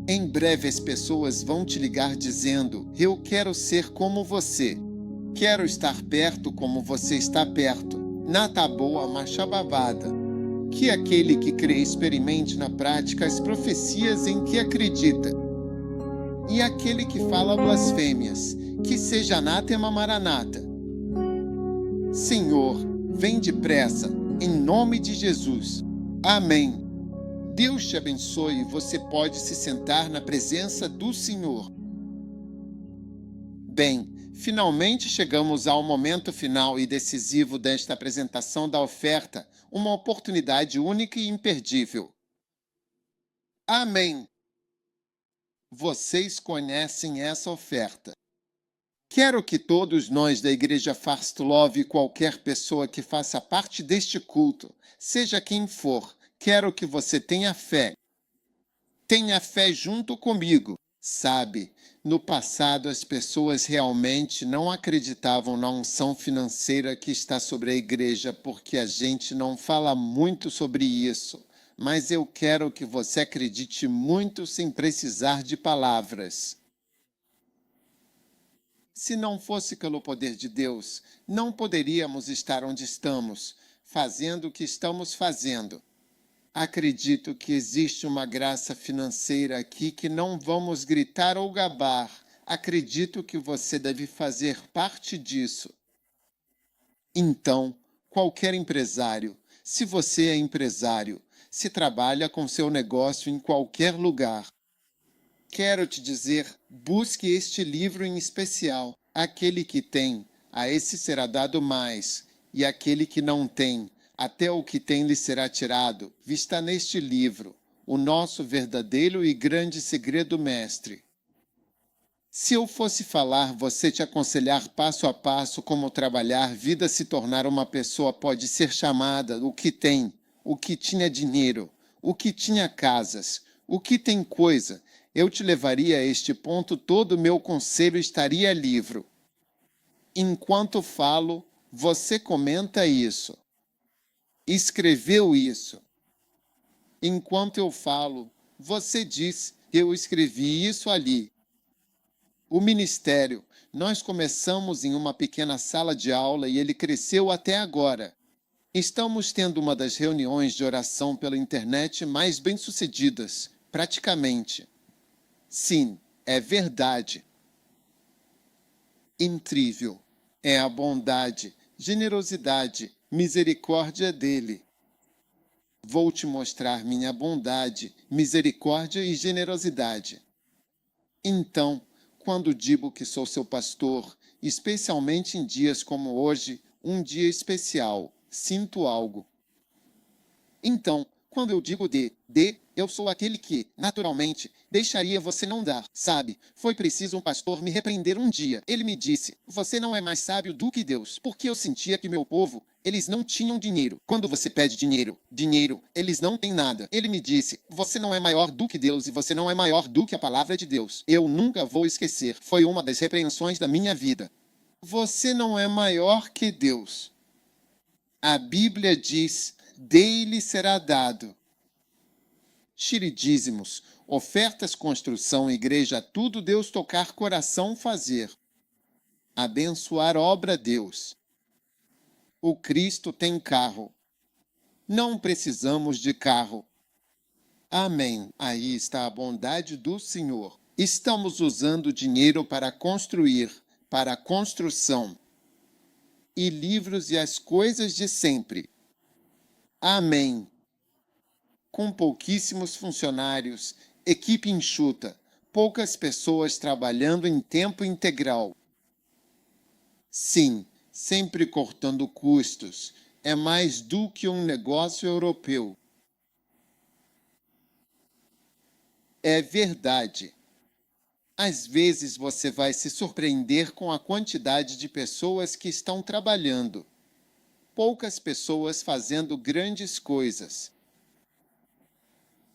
Em breve as pessoas vão te ligar dizendo: eu quero ser como você. Quero estar perto como você está perto. Na taboa machababada. Que aquele que crê experimente na prática as profecias em que acredita. E aquele que fala blasfêmias, que seja anátema maranata. Senhor, vem depressa, em nome de Jesus. Amém. Deus te abençoe e você pode se sentar na presença do Senhor. Bem, finalmente chegamos ao momento final e decisivo desta apresentação da oferta, uma oportunidade única e imperdível. Amém. Vocês conhecem essa oferta. Quero que todos nós da Igreja First Love e qualquer pessoa que faça parte deste culto, seja quem for, quero que você tenha fé. Tenha fé junto comigo. Sabe, no passado as pessoas realmente não acreditavam na unção financeira que está sobre a igreja porque a gente não fala muito sobre isso. Mas eu quero que você acredite muito sem precisar de palavras. Se não fosse pelo poder de Deus, não poderíamos estar onde estamos, fazendo o que estamos fazendo. Acredito que existe uma graça financeira aqui que não vamos gritar ou gabar. Acredito que você deve fazer parte disso. Então, qualquer empresário, se você é empresário, se trabalha com seu negócio em qualquer lugar, quero te dizer, busque este livro em especial. Aquele que tem, a esse será dado mais, e aquele que não tem, até o que tem lhe será tirado. Está neste livro, o nosso verdadeiro e grande segredo mestre. Se eu fosse falar, você te aconselhar passo a passo como trabalhar, vida se tornar uma pessoa pode ser chamada o que tem, o que tinha dinheiro, o que tinha casas, o que tem coisa, eu te levaria a este ponto, todo o meu conselho estaria livre. Enquanto falo, você comenta isso. Escreveu isso. Enquanto eu falo, você diz que eu escrevi isso ali. O ministério, nós começamos em uma pequena sala de aula e ele cresceu até agora. Estamos tendo uma das reuniões de oração pela internet mais bem-sucedidas, praticamente. Sim, é verdade. Incrível. É a bondade, generosidade, misericórdia dele. Vou te mostrar minha bondade, misericórdia e generosidade. Então, quando digo que sou seu pastor, especialmente em dias como hoje, um dia especial, sinto algo. Então, quando eu digo eu sou aquele que, naturalmente, deixaria você não dar, sabe? Foi preciso um pastor me repreender um dia. Ele me disse, você não é mais sábio do que Deus, porque eu sentia que meu povo, eles não tinham dinheiro. Quando você pede dinheiro, eles não têm nada. Ele me disse, você não é maior do que Deus e você não é maior do que a palavra de Deus. Eu nunca vou esquecer, foi uma das repreensões da minha vida. Você não é maior que Deus. A Bíblia diz, dele será dado. Xiridízimos, ofertas, construção, igreja, tudo Deus tocar coração fazer. Abençoar obra Deus. O Cristo tem carro. Não precisamos de carro. Amém. Aí está a bondade do Senhor. Estamos usando dinheiro para construir, para a construção. E livros e as coisas de sempre. Amém. Com pouquíssimos funcionários, equipe enxuta, poucas pessoas trabalhando em tempo integral. Sim, sempre cortando custos. É mais do que um negócio europeu. É verdade. Às vezes você vai se surpreender com a quantidade de pessoas que estão trabalhando. Poucas pessoas fazendo grandes coisas.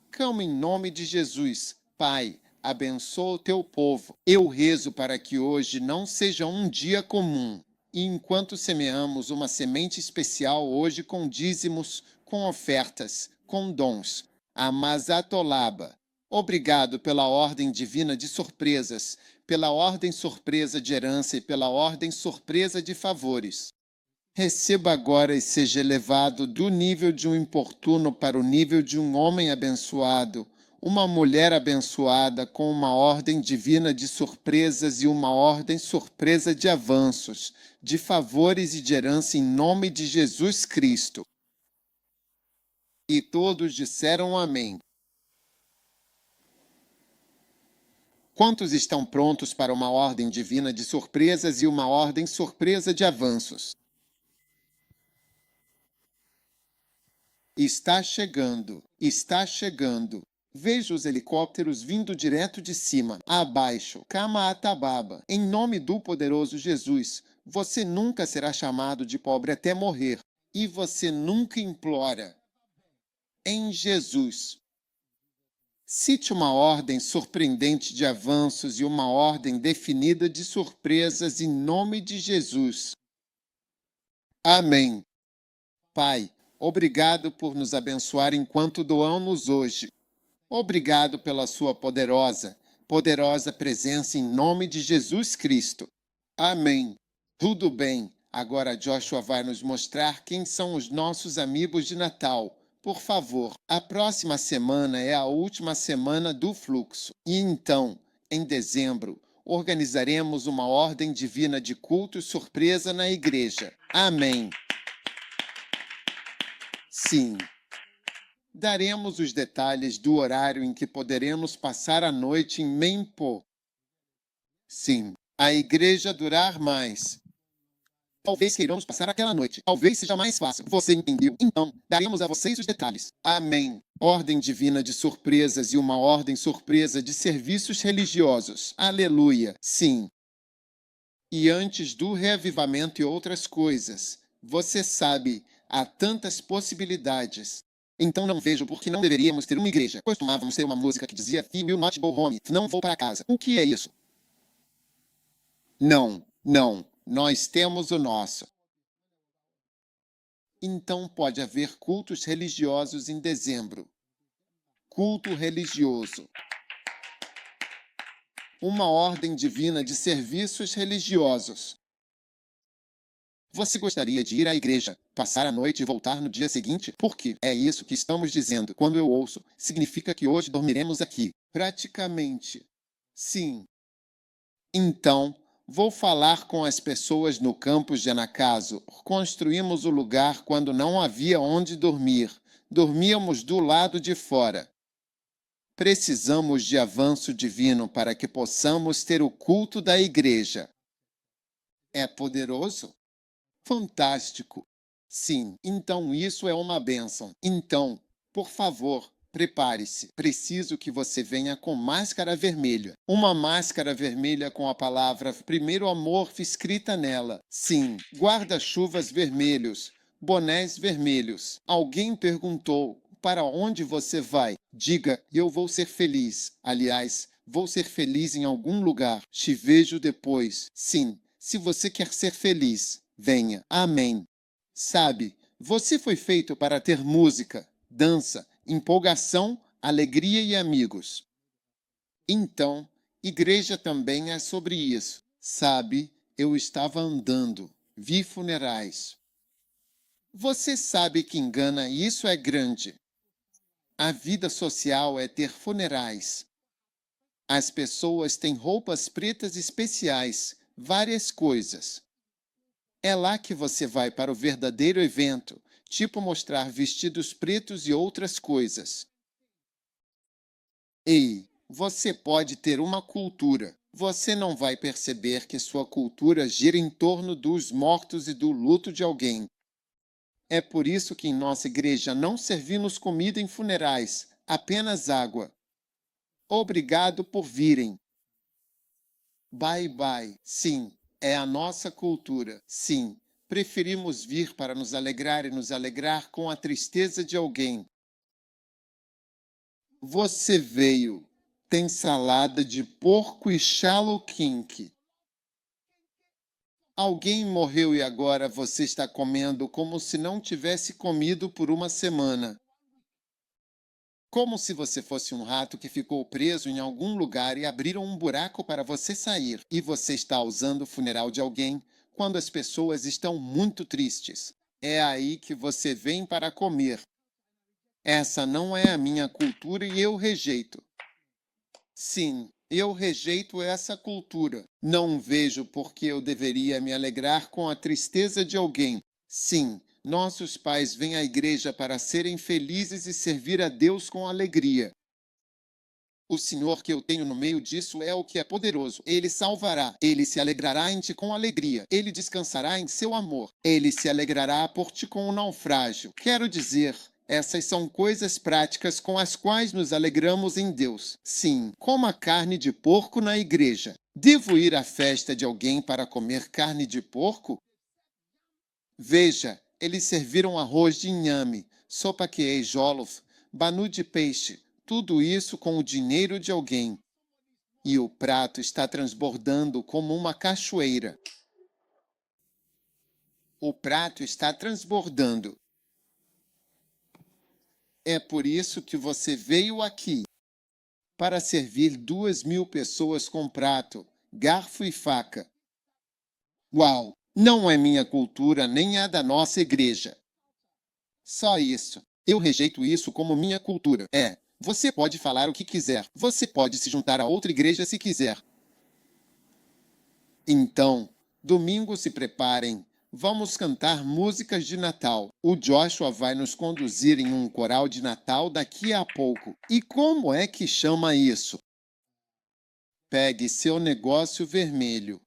Calma em nome de Jesus. Pai, abençoa o teu povo. Eu rezo para que hoje não seja um dia comum. E enquanto semeamos uma semente especial hoje com dízimos, com ofertas, com dons. Amazatolaba. Obrigado pela ordem divina de surpresas, pela ordem surpresa de herança e pela ordem surpresa de favores. Receba agora e seja elevado do nível de um importuno para o nível de um homem abençoado, uma mulher abençoada com uma ordem divina de surpresas e uma ordem surpresa de avanços, de favores e de herança em nome de Jesus Cristo. E todos disseram amém. Quantos estão prontos para uma ordem divina de surpresas e uma ordem surpresa de avanços? Está chegando, está chegando. Vejo os helicópteros vindo direto de cima, abaixo, Cama-Atababa. Em nome do poderoso Jesus, você nunca será chamado de pobre até morrer. E você nunca implora. Em Jesus. Cite uma ordem surpreendente de avanços e uma ordem definida de surpresas em nome de Jesus. Amém. Pai, obrigado por nos abençoar enquanto doamos hoje. Obrigado pela sua poderosa presença em nome de Jesus Cristo. Amém. Tudo bem. Agora Joshua vai nos mostrar quem são os nossos amigos de Natal. Por favor, a próxima semana é a última semana do fluxo. E então, em dezembro, organizaremos uma ordem divina de culto surpresa na igreja. Amém. Sim. Daremos os detalhes do horário em que poderemos passar a noite em Mempo. Sim, a igreja durar mais. Talvez queiramos passar aquela noite. Talvez seja mais fácil. Você entendeu? Então, daremos a vocês os detalhes. Amém. Ordem divina de surpresas e uma ordem surpresa de serviços religiosos. Aleluia. Sim. E antes do reavivamento e outras coisas, você sabe, há tantas possibilidades. Então não vejo por que não deveríamos ter uma igreja. Costumávamos ter uma música que dizia "You will not go home", não vou para casa. O que é isso? Não, não. Nós temos o nosso. Então pode haver cultos religiosos em dezembro. Culto religioso. Uma ordem divina de serviços religiosos. Você gostaria de ir à igreja, passar a noite e voltar no dia seguinte? Porque é isso que estamos dizendo. Quando eu ouço, significa que hoje dormiremos aqui. Praticamente. Sim. Então, vou falar com as pessoas no campus de Anacaso. Construímos o lugar quando não havia onde dormir. Dormíamos do lado de fora. Precisamos de avanço divino para que possamos ter o culto da igreja. É poderoso? Fantástico! Sim, então isso é uma bênção. Então, por favor, prepare-se. Preciso que você venha com máscara vermelha. Uma máscara vermelha com a palavra Primeiro Amor escrita nela. Sim, guarda-chuvas vermelhos, bonés vermelhos. Alguém perguntou: para onde você vai? Diga: eu vou ser feliz. Aliás, vou ser feliz em algum lugar. Te vejo depois. Sim, se você quer ser feliz, venha. Amém. Sabe, você foi feito para ter música, dança, empolgação, alegria e amigos. Então, igreja também é sobre isso. Sabe, eu estava andando, vi funerais. Você sabe que engana e isso é grande. A vida social é ter funerais. As pessoas têm roupas pretas especiais, várias coisas. É lá que você vai para o verdadeiro evento, tipo mostrar vestidos pretos e outras coisas. Ei, você pode ter uma cultura. Você não vai perceber que sua cultura gira em torno dos mortos e do luto de alguém. É por isso que em nossa igreja não servimos comida em funerais, apenas água. Obrigado por virem. Bye bye. Sim, é a nossa cultura. Sim, preferimos vir para nos alegrar e nos alegrar com a tristeza de alguém. Você veio. Tem salada de porco e xaloquinque. Alguém morreu e agora você está comendo como se não tivesse comido por uma semana. Como se você fosse um rato que ficou preso em algum lugar e abriram um buraco para você sair. E você está usando o funeral de alguém quando as pessoas estão muito tristes. É aí que você vem para comer. Essa não é a minha cultura e eu rejeito. Sim, eu rejeito essa cultura. Não vejo por que eu deveria me alegrar com a tristeza de alguém. Sim, nossos pais vêm à igreja para serem felizes e servir a Deus com alegria. O Senhor que eu tenho no meio disso é o que é poderoso. Ele salvará. Ele se alegrará em ti com alegria. Ele descansará em seu amor. Ele se alegrará por ti com o naufrágio. Quero dizer, essas são coisas práticas com as quais nos alegramos em Deus. Sim, coma carne de porco na igreja. Devo ir à festa de alguém para comer carne de porco? Veja, eles serviram arroz de inhame, sopa que jollof, banu de peixe, tudo isso com o dinheiro de alguém. E o prato está transbordando como uma cachoeira. O prato está transbordando. É por isso que você veio aqui, para servir 2.000 pessoas com prato, garfo e faca. Uau! Não é minha cultura nem a da nossa igreja. Só isso. Eu rejeito isso como minha cultura. Você pode falar o que quiser. Você pode se juntar a outra igreja se quiser. Então, domingo se preparem. Vamos cantar músicas de Natal. O Joshua vai nos conduzir em um coral de Natal daqui a pouco. E como é que chama isso? Pegue seu negócio vermelho.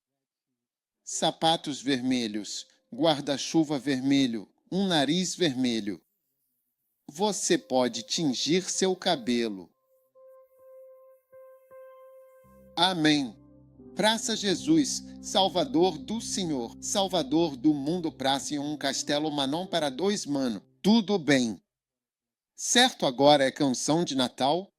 Sapatos vermelhos, guarda-chuva vermelho, um nariz vermelho. Você pode tingir seu cabelo. Amém. Praça Jesus, Salvador do Senhor, Salvador do mundo, praça em um castelo Manon para 2 mano. Tudo bem. Certo, agora é canção de Natal?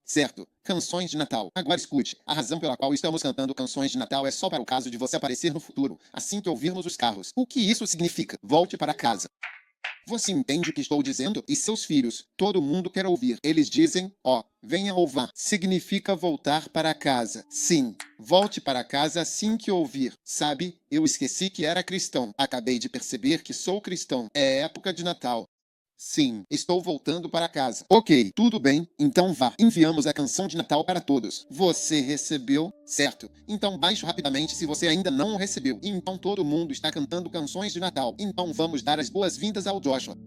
Certo, canções de Natal. Agora escute, a razão pela qual estamos cantando canções de Natal é só para o caso de você aparecer no futuro, assim que ouvirmos os carros. O que isso significa? Volte para casa. Você entende o que estou dizendo? E seus filhos, todo mundo quer ouvir. Eles dizem, venha ouvir. Significa voltar para casa. Sim, volte para casa assim que ouvir. Sabe, eu esqueci que era cristão. Acabei de perceber que sou cristão. É época de Natal. Sim, estou voltando para casa. Ok, tudo bem, então vá. Enviamos a canção de Natal para todos. Você recebeu? Certo. Então baixe rapidamente se você ainda não o recebeu. Então todo mundo está cantando canções de Natal. Então vamos dar as boas-vindas ao Joshua.